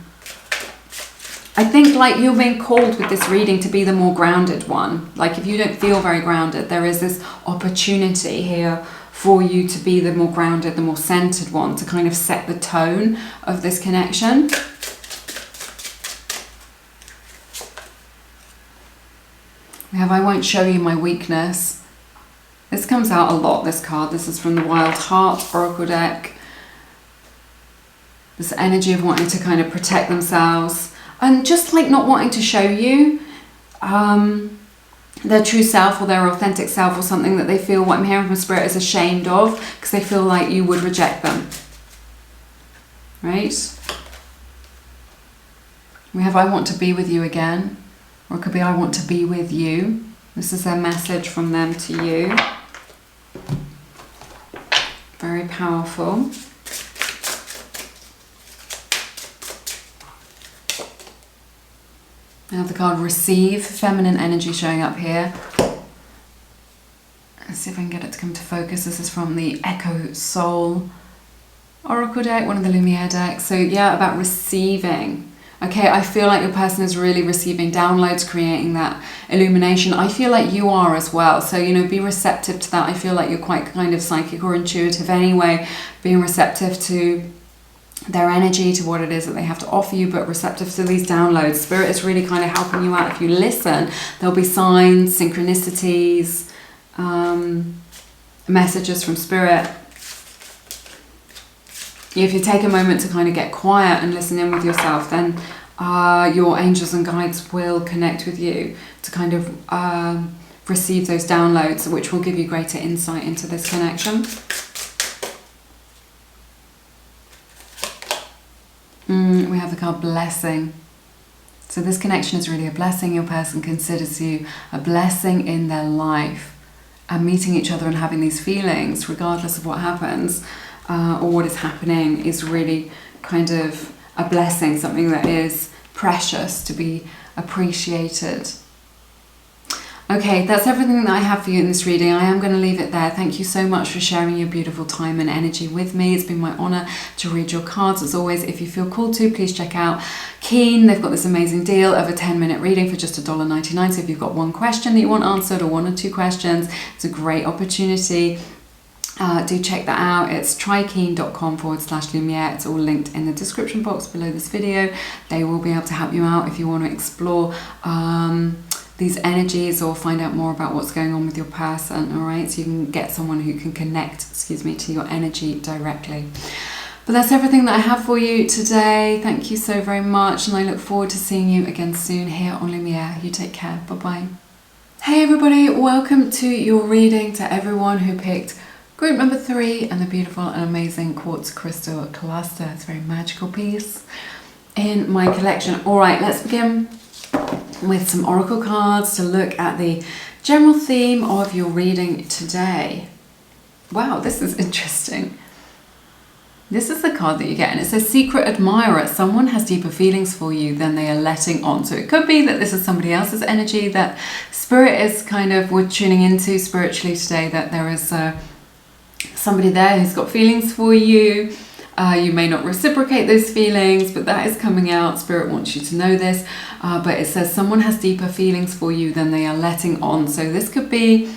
I think like you're being called with this reading to be the more grounded one. Like if you don't feel very grounded, there is this opportunity here for you to be the more grounded, the more centered one, to kind of set the tone of this connection. We have I won't show you my weakness. This comes out a lot, this card. This is from the Wild Heart Oracle deck. This energy of wanting to kind of protect themselves and just like not wanting to show you their true self or their authentic self, or something that they feel, what I'm hearing from Spirit, is ashamed of, because they feel like you would reject them, right? We have I want to be with you again, or it could be I want to be with you. This is their message from them to you. Very powerful. I have the card Receive, feminine energy showing up here. Let's see if I can get it to come to focus. This is from the Echo Soul Oracle deck, one of the Lumiere decks. So yeah, about receiving. Okay, I feel like your person is really receiving downloads, creating that illumination. I feel like you are as well. So, you know, be receptive to that. I feel like you're quite kind of psychic or intuitive anyway, being receptive to their energy, to what it is that they have to offer you, but receptive to these downloads. Spirit is really kind of helping you out. If you listen, there'll be signs, synchronicities, messages from Spirit. If you take a moment to kind of get quiet and listen in with yourself, then your angels and guides will connect with you to kind of receive those downloads, which will give you greater insight into this connection. We have the card Blessing. So this connection is really a blessing. Your person considers you a blessing in their life, and meeting each other and having these feelings, regardless of what happens or what is happening, is really kind of a blessing, something that is precious to be appreciated. Okay, that's everything that I have for you in this reading. I am going to leave it there. Thank you so much for sharing your beautiful time and energy with me. It's been my honour to read your cards. As always, if you feel called to, please check out Keen. They've got this amazing deal of a 10-minute reading for just $1.99. So if you've got one question that you want answered, or one or two questions, it's a great opportunity. Do check that out. It's trykeen.com/Lumiere. It's all linked in the description box below this video. They will be able to help you out if you want to explore these energies or find out more about what's going on with your person. All right, so you can get someone who can connect, to your energy directly. But that's everything that I have for you today. Thank you so very much, and I look forward to seeing you again soon here on Lumiere. You take care. Bye-bye. Hey everybody, welcome to your reading. To everyone who picked group number 3 and the beautiful and amazing quartz crystal cluster. It's a very magical piece in my collection. All right, let's begin with some oracle cards to look at the general theme of your reading today. Wow, this is interesting. This is the card that you get, and it says Secret Admirer. Someone has deeper feelings for you than they are letting on. So it could be that this is somebody else's energy that Spirit is kind of, we're tuning into spiritually today, that there is somebody there who's got feelings for you. You may not reciprocate those feelings, but that is coming out. Spirit wants you to know this. But it says someone has deeper feelings for you than they are letting on. So this could be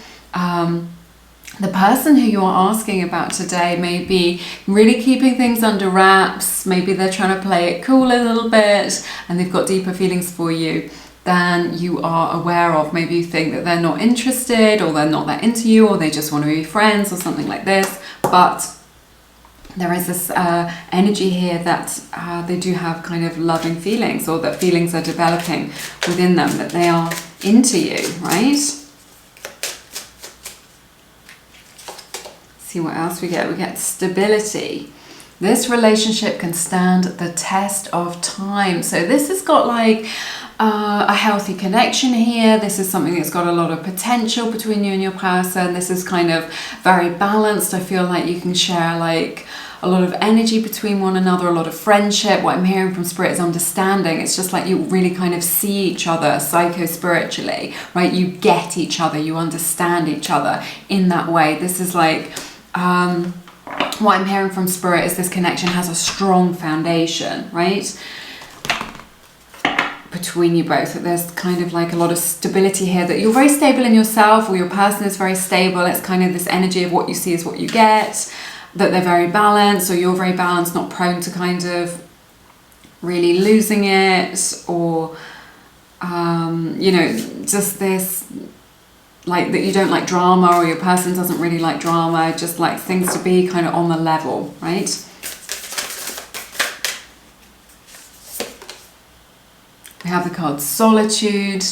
the person who you are asking about today may be really keeping things under wraps. Maybe they're trying to play it cool a little bit, and they've got deeper feelings for you than you are aware of. Maybe you think that they're not interested, or they're not that into you, or they just want to be friends or something like this. But there is this energy here that they do have kind of loving feelings, or that feelings are developing within them, that they are into you, right? See what else we get. We get stability. This relationship can stand the test of time. So this has got like a healthy connection here. This is something that's got a lot of potential between you and your person. This is kind of very balanced. I feel like you can share like a lot of energy between one another, a lot of friendship. What I'm hearing from Spirit is understanding. It's just like you really kind of see each other psycho-spiritually, right? You get each other, you understand each other in that way. This is like, what I'm hearing from Spirit is this connection has a strong foundation, right? Between you both, that there's kind of like a lot of stability here, that you're very stable in yourself, or your person is very stable. It's kind of this energy of what you see is what you get, that they're very balanced, or you're very balanced, not prone to kind of really losing it, or you know, just this like that you don't like drama, or your person doesn't really like drama, just like things to be kind of on the level, right? We have the card Solitude.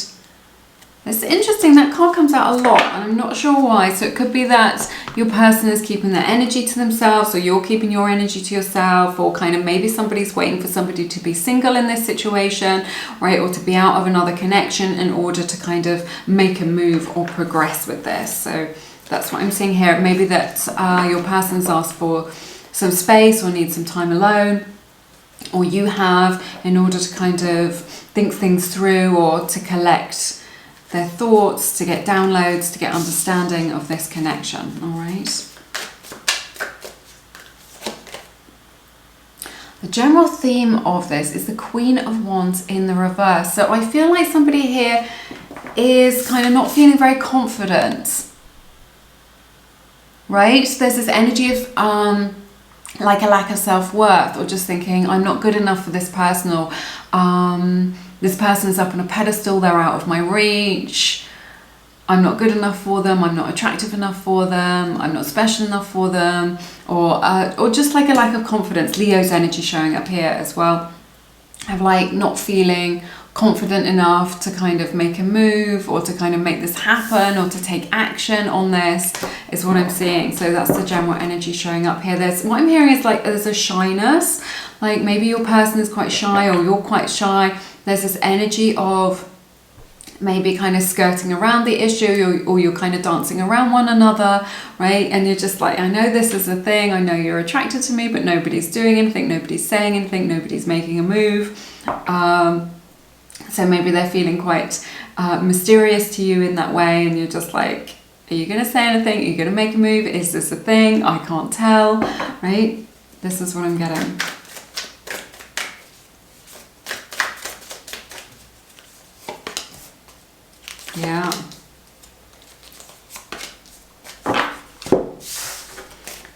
It's interesting, that card comes out a lot, and I'm not sure why. So it could be that your person is keeping their energy to themselves, or you're keeping your energy to yourself, or kind of maybe somebody's waiting for somebody to be single in this situation, right? Or to be out of another connection in order to kind of make a move or progress with this. So that's what I'm seeing here. Maybe that your person's asked for some space or needs some time alone, or you have, in order to kind of think things through, or to collect their thoughts, to get downloads, to get understanding of this connection. All right. The general theme of this is the Queen of Wands in the reverse. So I feel like somebody here is kind of not feeling very confident, right? There's this energy of like a lack of self-worth, or just thinking I'm not good enough for this person, or this person's up on a pedestal, they're out of my reach, I'm not good enough for them, I'm not attractive enough for them, I'm not special enough for them, or just like a lack of confidence. Leo's energy showing up here as well, of like not feeling confident enough to kind of make a move, or to kind of make this happen, or to take action on this, is what I'm seeing. So that's the general energy showing up here. There's, what I'm hearing is like there's a shyness, like maybe your person is quite shy, or you're quite shy. There's this energy of maybe kind of skirting around the issue, or you're kind of dancing around one another, right? And you're just like, I know this is a thing, I know you're attracted to me, but nobody's doing anything, nobody's saying anything, nobody's making a move. So maybe they're feeling quite mysterious to you in that way, and you're just like, are you going to say anything? Are you going to make a move? Is this a thing? I can't tell, right? This is what I'm getting. Yeah.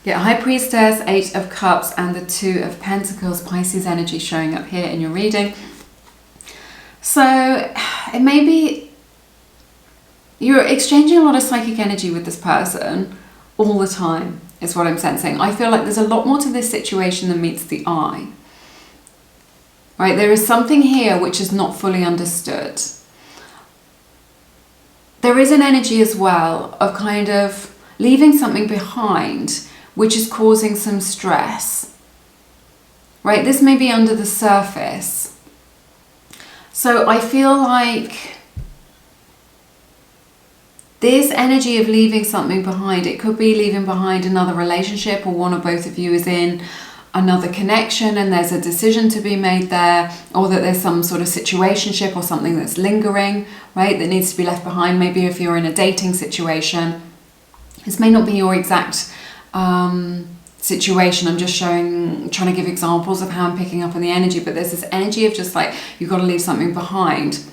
Yeah, High Priestess, Eight of Cups, and the Two of Pentacles, Pisces energy showing up here in your reading. So it may be you're exchanging a lot of psychic energy with this person all the time, is what I'm sensing. I feel like there's a lot more to this situation than meets the eye. Right? There is something here which is not fully understood. There is an energy as well of kind of leaving something behind which is causing some stress. Right? This may be under the surface. So I feel like this energy of leaving something behind, it could be leaving behind another relationship, or one or both of you is in another connection and there's a decision to be made there, or that there's some sort of situationship or something that's lingering, right, that needs to be left behind. Maybe if you're in a dating situation, this may not be your exact situation. I'm just trying to give examples of how I'm picking up on the energy, but there's this energy of just like, you've got to leave something behind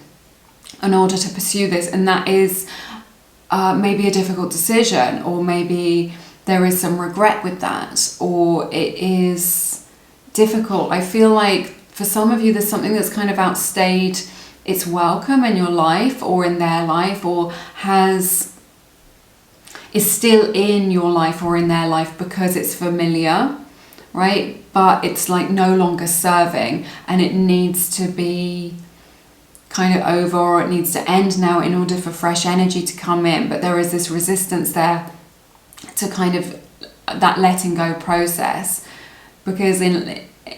in order to pursue this, and that is maybe a difficult decision, or maybe there is some regret with that, or it is difficult. I feel like for some of you there's something that's kind of outstayed its welcome in your life or in their life, or is still in your life or in their life because it's familiar, right? But it's like no longer serving, and it needs to be kind of over, or it needs to end now in order for fresh energy to come in. But there is this resistance there to kind of that letting go process, because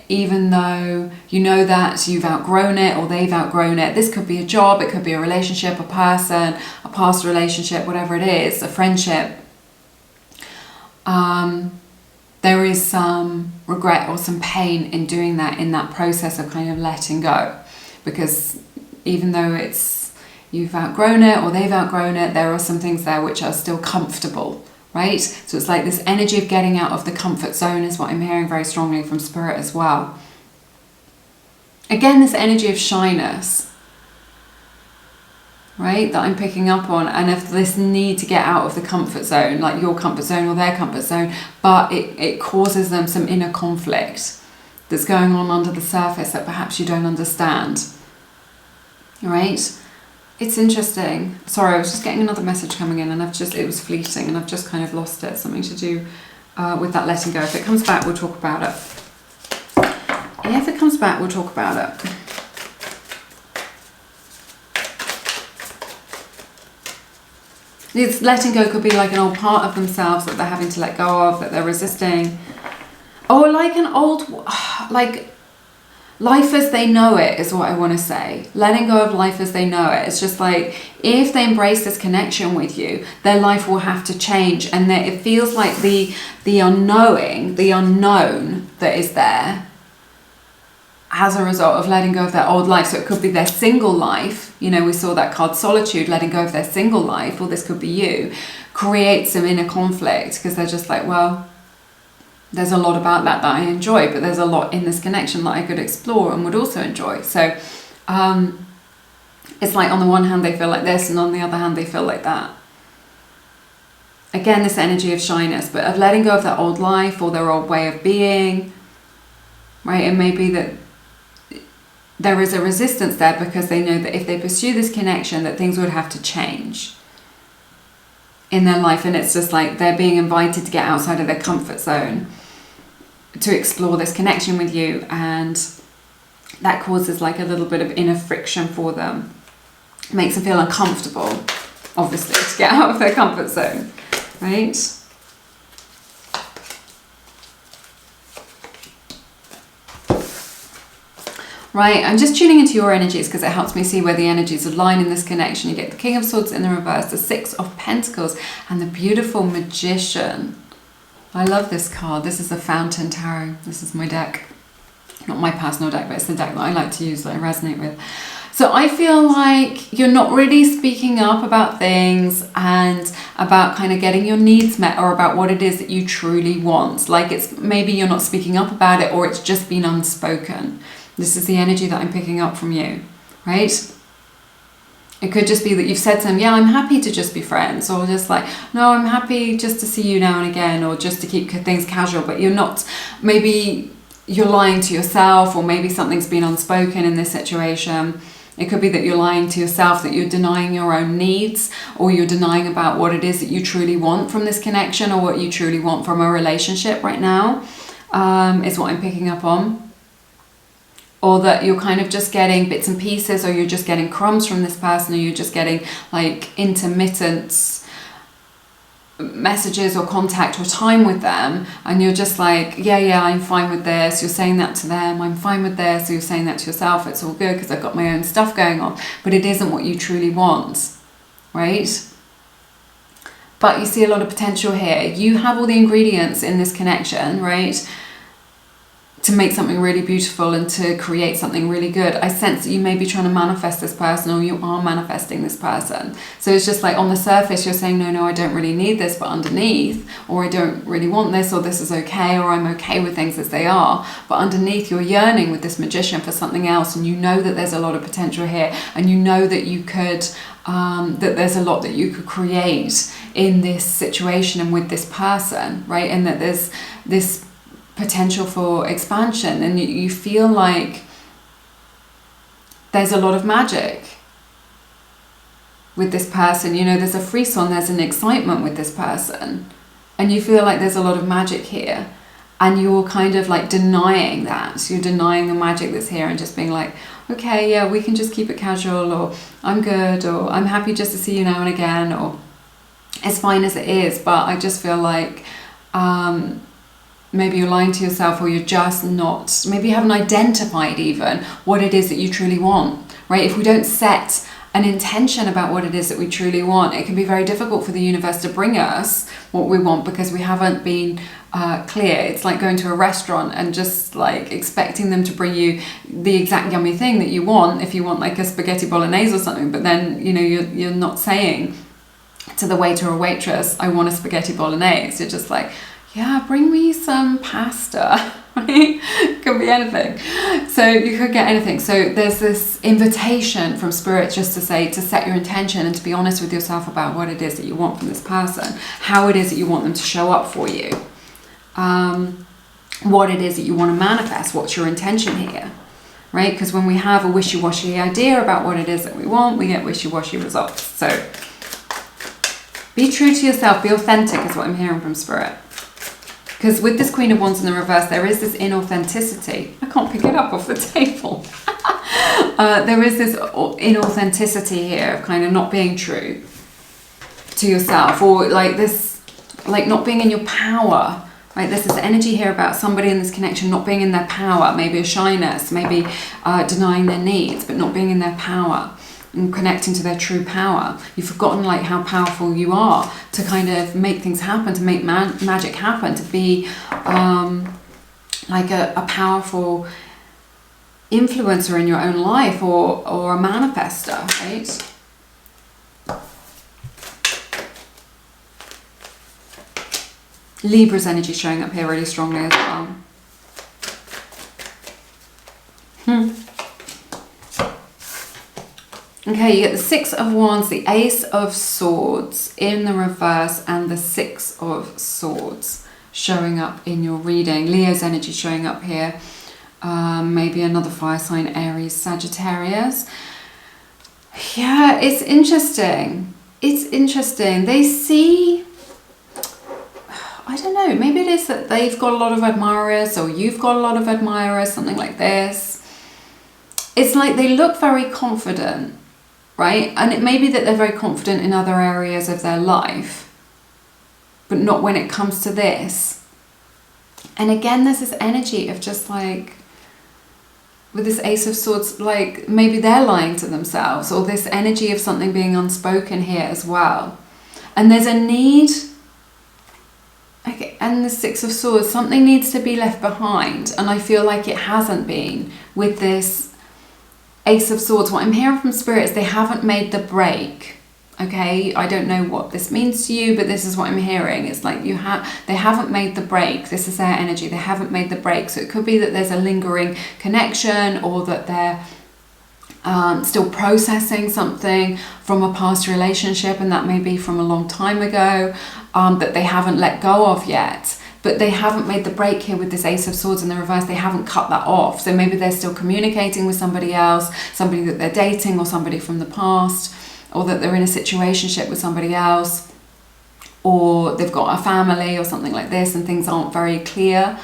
even though you know that you've outgrown it or they've outgrown it, this could be a job, it could be a relationship, a person, a past relationship, whatever it is, a friendship, there is some regret or some pain in doing that, in that process of kind of letting go. Because even though you've outgrown it or they've outgrown it, there are some things there which are still comfortable, right? So it's like this energy of getting out of the comfort zone is what I'm hearing very strongly from Spirit as well. Again, this energy of shyness, right, that I'm picking up on, and of this need to get out of the comfort zone, like your comfort zone or their comfort zone, but it causes them some inner conflict that's going on under the surface that perhaps you don't understand, right? It's interesting. Sorry, I was just getting another message coming in, and it was fleeting, and I've just kind of lost it. Something to do with that letting go. If it comes back, we'll talk about it. If it comes back, we'll talk about it. This letting go could be like an old part of themselves that they're having to let go of, that they're resisting. Or like an old, like life as they know it is what I want to say. Letting go of life as they know it. It's just like, if they embrace this connection with you, their life will have to change. And that it feels like the unknown that is there as a result of letting go of their old life. So it could be their single life. You know, we saw that card solitude, letting go of their single life, or this could be you, create some inner conflict, because they're just like, well, there's a lot about that I enjoy, but there's a lot in this connection that I could explore and would also enjoy. So it's like on the one hand they feel like this, and on the other hand they feel like that. Again, this energy of shyness, but of letting go of their old life or their old way of being, right? It may be that there is a resistance there because they know that if they pursue this connection, that things would have to change in their life. And it's just like they're being invited to get outside of their comfort zone to explore this connection with you, and that causes like a little bit of inner friction for them. It makes them feel uncomfortable, obviously, to get out of their comfort zone, right? Right, I'm just tuning into your energies because it helps me see where the energies align in this connection. You get the King of Swords in the reverse, the Six of Pentacles, and the beautiful Magician. I love this card. This is the Fountain Tarot. This is my deck. Not my personal deck, but it's the deck that I like to use, that I resonate with. So I feel like you're not really speaking up about things and about kind of getting your needs met, or about what it is that you truly want. Like, it's maybe you're not speaking up about it, or it's just been unspoken. This is the energy that I'm picking up from you, right? It could just be that you've said to them, yeah, I'm happy to just be friends, or just like, no, I'm happy just to see you now and again, or just to keep things casual, but you're not, maybe you're lying to yourself, or maybe something's been unspoken in this situation. It could be that you're lying to yourself, that you're denying your own needs, or you're denying about what it is that you truly want from this connection, or what you truly want from a relationship right now, is what I'm picking up on. Or that you're kind of just getting bits and pieces, or you're just getting crumbs from this person, or you're just getting like intermittent messages or contact or time with them, and you're just like, yeah, I'm fine with this. You're saying that to them, I'm fine with this. So you're saying that to yourself, it's all good because I've got my own stuff going on, but it isn't what you truly want, right? But you see a lot of potential here. You have all the ingredients in this connection, right, to make something really beautiful and to create something really good. I sense that you may be trying to manifest this person, or you are manifesting this person. So it's just like on the surface you're saying, no, I don't really need this, but underneath, or I don't really want this, or this is okay, or I'm okay with things as they are. But underneath you're yearning with this magician for something else, and you know that there's a lot of potential here, and you know that you could, that there's a lot that you could create in this situation and with this person, right? And that there's this potential for expansion, and you feel like there's a lot of magic with this person. You know, there's a frisson, there's an excitement with this person, and you feel like there's a lot of magic here, and you're kind of like denying that. So you're denying the magic that's here and just being like, okay, yeah, we can just keep it casual, or I'm good, or I'm happy just to see you now and again, or it's fine as it is. But I just feel like maybe you're lying to yourself, or you're just not, maybe you haven't identified even what it is that you truly want, right? If we don't set an intention about what it is that we truly want, it can be very difficult for the universe to bring us what we want, because we haven't been clear. It's like going to a restaurant and just like expecting them to bring you the exact yummy thing that you want, if you want like a spaghetti bolognese or something, but then, you know, you're not saying to the waiter or waitress, I want a spaghetti bolognese. You're just like, yeah, bring me some pasta, right? Could be anything. So you could get anything. So there's this invitation from Spirit just to say, to set your intention and to be honest with yourself about what it is that you want from this person, how it is that you want them to show up for you, what it is that you want to manifest, what's your intention here, right? Because when we have a wishy-washy idea about what it is that we want, we get wishy-washy results. So be true to yourself, be authentic is what I'm hearing from Spirit. Because with this Queen of Wands in the reverse, there is this inauthenticity. I can't pick it up off the table. There is this inauthenticity here of kind of not being true to yourself, or like this, like not being in your power, right? There's this energy here about somebody in this connection not being in their power, maybe a shyness, maybe denying their needs, but not being in their power and connecting to their true power. You've forgotten like how powerful you are to kind of make things happen, to make magic happen, to be like a powerful influencer in your own life, or a manifester, right? Libra's energy showing up here really strongly as well. Okay, you get the Six of Wands, the Ace of Swords in the reverse, and the Six of Swords showing up in your reading. Leo's energy showing up here. Maybe another fire sign, Aries, Sagittarius. Yeah, it's interesting. It's interesting. They see, I don't know, maybe it is that they've got a lot of admirers, or you've got a lot of admirers, something like this. It's like they look very confident, right? And it may be that they're very confident in other areas of their life, but not when it comes to this. And again, there's this energy of just like, with this Ace of Swords, like maybe they're lying to themselves, or this energy of something being unspoken here as well. And there's a need, okay, and the Six of Swords, something needs to be left behind. And I feel like it hasn't been with this Ace of Swords. What I'm hearing from Spirit is they haven't made the break. Okay, I don't know what this means to you, but this is what I'm hearing. It's like they haven't made the break. This is their energy. They haven't made the break. So it could be that there's a lingering connection, or that they're still processing something from a past relationship, and that may be from a long time ago, that they haven't let go of yet. But they haven't made the break here with this Ace of Swords in the reverse. They haven't cut that off. So maybe they're still communicating with somebody else, somebody that they're dating, or somebody from the past, or that they're in a situationship with somebody else, or they've got a family or something like this, and things aren't very clear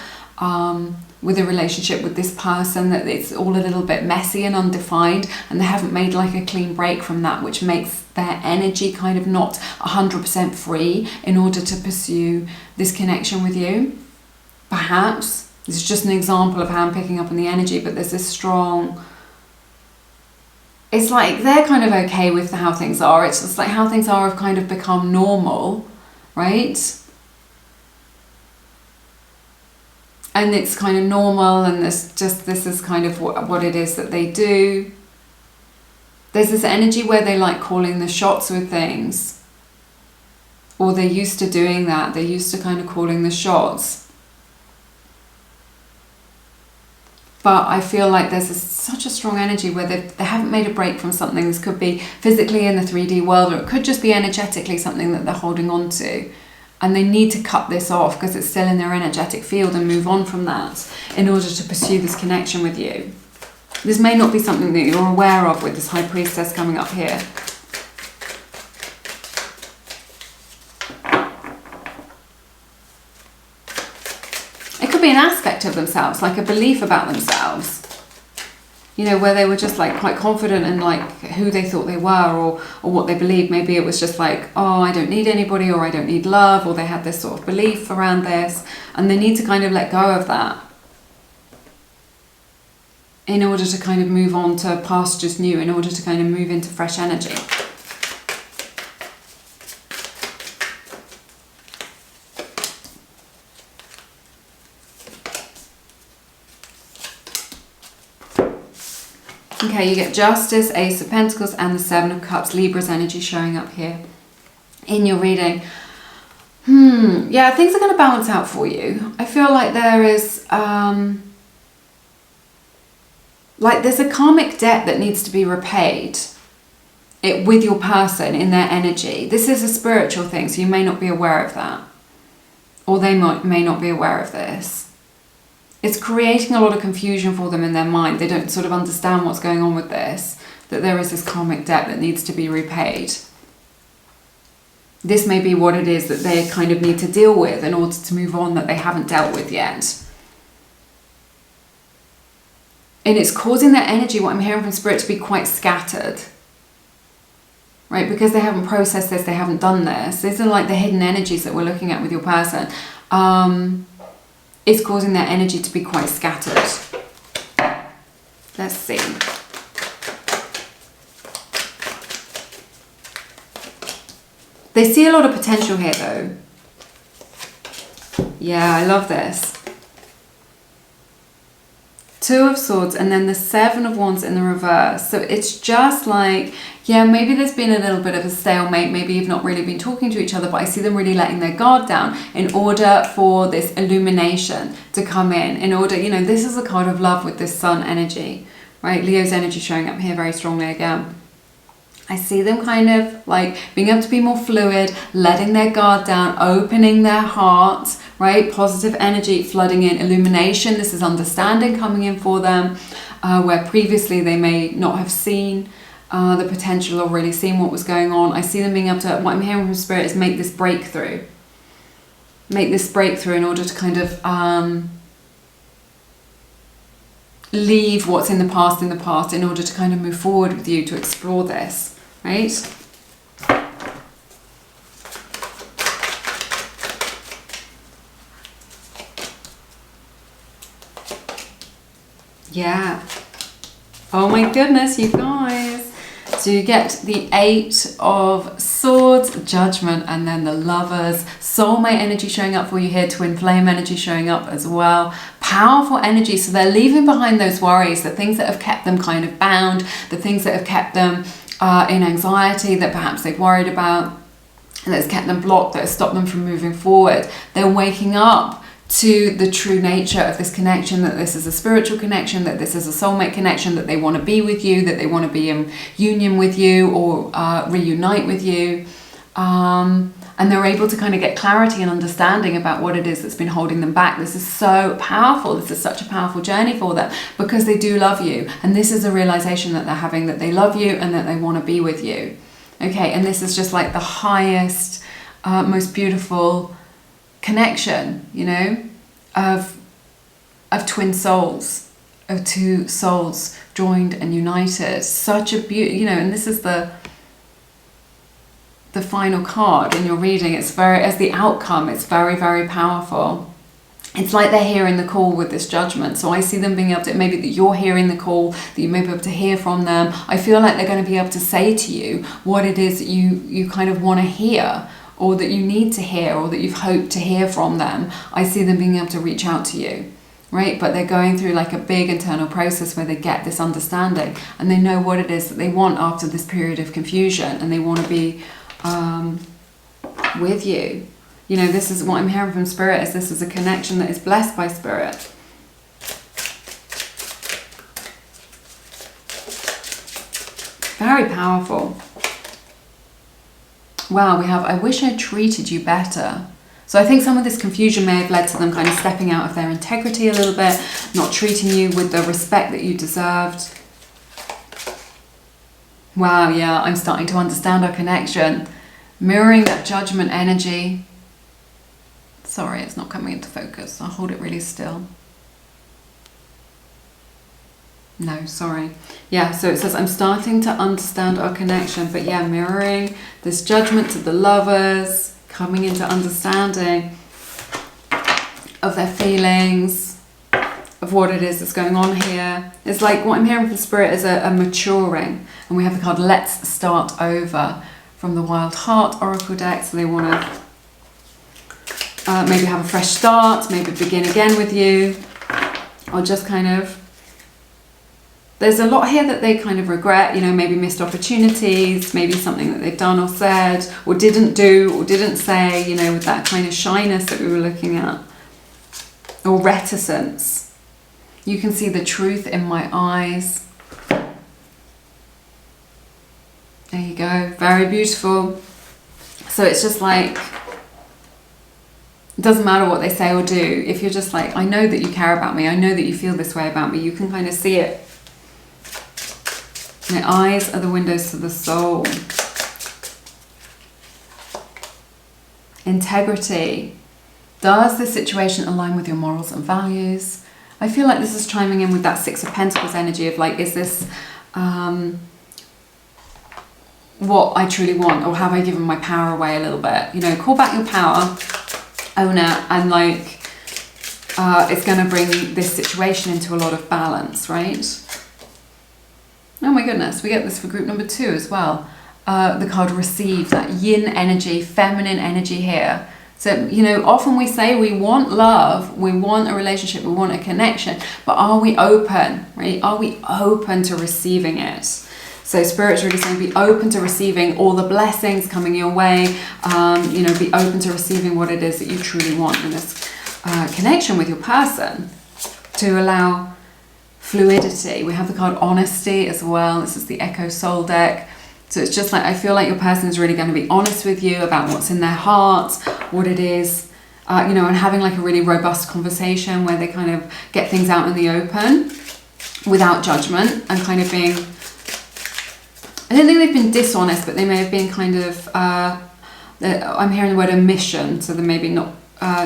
with a relationship with this person, that it's all a little bit messy and undefined, and they haven't made like a clean break from that, which makes their energy kind of not 100% free in order to pursue this connection with you. Perhaps this is just an example of how I'm picking up on the energy, but there's this strong, it's like they're kind of okay with how things are. It's just like how things are have kind of become normal, right? And it's kind of normal, and this is kind of what it is that they do. There's this energy where they like calling the shots with things, or they're used to doing that. They're used to kind of calling the shots. But I feel like there's such a strong energy where they haven't made a break from something. This could be physically in the 3D world, or it could just be energetically something that they're holding on to. And they need to cut this off because it's still in their energetic field and move on from that in order to pursue this connection with you. This may not be something that you're aware of with this High Priestess coming up here. It could be an aspect of themselves, like a belief about themselves. You know, where they were just like quite confident in like who they thought they were, or what they believed. Maybe it was just like, oh, I don't need anybody, or I don't need love, or they had this sort of belief around this, and they need to kind of let go of that in order to kind of move on to pastures new, in order to kind of move into fresh energy. Okay, you get Justice, Ace of Pentacles, and the Seven of Cups. Libra's energy showing up here in your reading. Yeah, things are going to balance out for you. I feel like there is, there's a karmic debt that needs to be repaid with your person in their energy. This is a spiritual thing, so you may not be aware of that. Or they may not be aware of this. It's creating a lot of confusion for them in their mind. They don't sort of understand what's going on with this, that there is this karmic debt that needs to be repaid. This may be what it is that they kind of need to deal with in order to move on, that they haven't dealt with yet. And it's causing their energy, what I'm hearing from Spirit, to be quite scattered. Right? Because they haven't processed this, they haven't done this. These are like the hidden energies that we're looking at with your person. It's causing their energy to be quite scattered. Let's see. They see a lot of potential here though. Yeah, I love this. Two of Swords, and then the Seven of Wands in the reverse. So it's just like, yeah, maybe there's been a little bit of a stalemate. Maybe you've not really been talking to each other, but I see them really letting their guard down in order for this illumination to come in order, you know, this is a card of love with this Sun energy, right? Leo's energy showing up here very strongly again. I see them kind of like being able to be more fluid, letting their guard down, opening their heart, right? Positive energy flooding in, illumination. This is understanding coming in for them, where previously they may not have seen the potential or really seen what was going on. I see them being able to, what I'm hearing from Spirit is make this breakthrough. Make this breakthrough in order to kind of leave what's in the past in order to kind of move forward with you to explore this, right? Yeah. Oh my goodness, you guys. So you get the Eight of Swords, Judgment, and then the Lovers. Soulmate energy showing up for you here. Twin flame energy showing up as well. Powerful energy. So they're leaving behind those worries, the things that have kept them kind of bound, the things that have kept them in anxiety, that perhaps they've worried about, that's kept them blocked, that has stopped them from moving forward. They're waking up to the true nature of this connection, that this is a spiritual connection, that this is a soulmate connection, that they want to be with you, that they want to be in union with you, or reunite with you. And they're able to kind of get clarity and understanding about what it is that's been holding them back. This is so powerful. This is such a powerful journey for them because they do love you. And this is a realization that they're having, that they love you and that they want to be with you. Okay, and this is just like the highest, most beautiful connection, you know, of twin souls, of two souls joined and united. Such a beauty, you know, and this is the final card in your reading. It's very, as the outcome, it's very, very powerful. It's like they're hearing the call with this Judgment. So I see them being able to, maybe that you're hearing the call, that you may be able to hear from them. I feel like they're going to be able to say to you what it is that you kind of want to hear, or that you need to hear, or that you've hoped to hear from them. I see them being able to reach out to you. right? But they're going through like a big internal process where they get this understanding and they know what it is that they want after this period of confusion, and they want to be with you. You know, this is what I'm hearing from Spirit, is this is a connection that is blessed by Spirit. Very powerful. Wow, we have, I wish I treated you better. So I think some of this confusion may have led to them kind of stepping out of their integrity a little bit, not treating you with the respect that you deserved. Wow, yeah, I'm starting to understand our connection. Mirroring that judgment energy. Sorry, it's not coming into focus. I'll hold it really still. No, sorry. Yeah, so it says, I'm starting to understand our connection. But yeah, mirroring this judgment to the lovers, coming into understanding of their feelings, of what it is that's going on here. It's like what I'm hearing from Spirit is a maturing. And we have the card Let's Start Over from the Wild Heart Oracle deck. So they want to maybe have a fresh start, maybe begin again with you, or just kind of, there's a lot here that they kind of regret, you know, maybe missed opportunities, maybe something that they've done or said or didn't do or didn't say, you know, with that kind of shyness that we were looking at, or reticence. You can see the truth in my eyes. There you go, very beautiful. So it's just like, it doesn't matter what they say or do. If you're just like, I know that you care about me, I know that you feel this way about me, you can kind of see it. My eyes are the windows to the soul. Integrity. Does this situation align with your morals and values? I feel like this is chiming in with that Six of Pentacles energy of like, is this what I truly want, or have I given my power away a little bit? You know, call back your power, own it, and like it's going to bring this situation into a lot of balance, right? Oh my goodness, we get this for group number 2 as well. The card Receive, that yin energy, feminine energy here. So, you know, often we say we want love, we want a relationship, we want a connection, but are we open, right? Are we open to receiving it? So Spirit's really saying be open to receiving all the blessings coming your way, you know, be open to receiving what it is that you truly want in this connection with your person, to allow fluidity. We have the card Honesty as well. This is the Echo Soul deck. So it's just like, I feel like your person is really going to be honest with you about what's in their heart, what it is, you know, and having like a really robust conversation where they kind of get things out in the open without judgment, and kind of being, I don't think they've been dishonest, but they may have been kind of, I'm hearing the word omission, so they're maybe not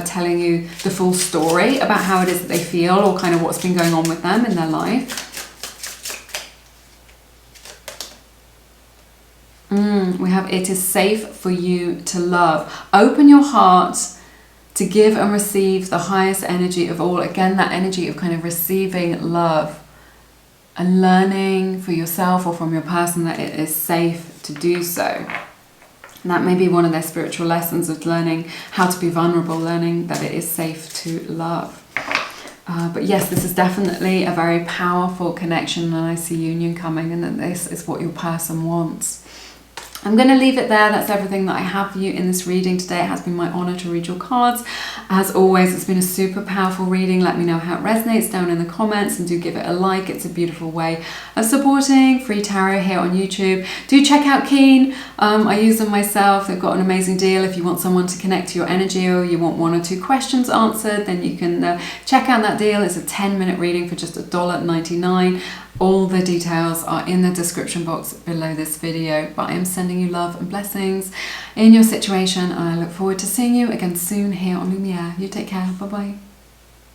telling you the full story about how it is that they feel, or kind of what's been going on with them in their life. We have, it is safe for you to love. Open your heart to give and receive the highest energy of all. Again, that energy of kind of receiving love and learning for yourself or from your person that it is safe to do so. And that may be one of their spiritual lessons, of learning how to be vulnerable, learning that it is safe to love. But yes, this is definitely a very powerful connection, and I see union coming, and that this is what your person wants. I'm going to leave it there. That's everything that I have for you in this reading today. It has been my honor to read your cards. As always, it's been a super powerful reading. Let me know how it resonates down in the comments, and do give it a like. It's a beautiful way of supporting free tarot here on YouTube. Do check out Keen. I use them myself. They've got an amazing deal. If you want someone to connect to your energy, or you want 1 or 2 questions answered, then you can check out that deal. It's a 10-minute reading for just $1.99. All the details are in the description box below this video, but I am sending you love and blessings in your situation, and I look forward to seeing you again soon here on Lumiere. You take care. Bye bye.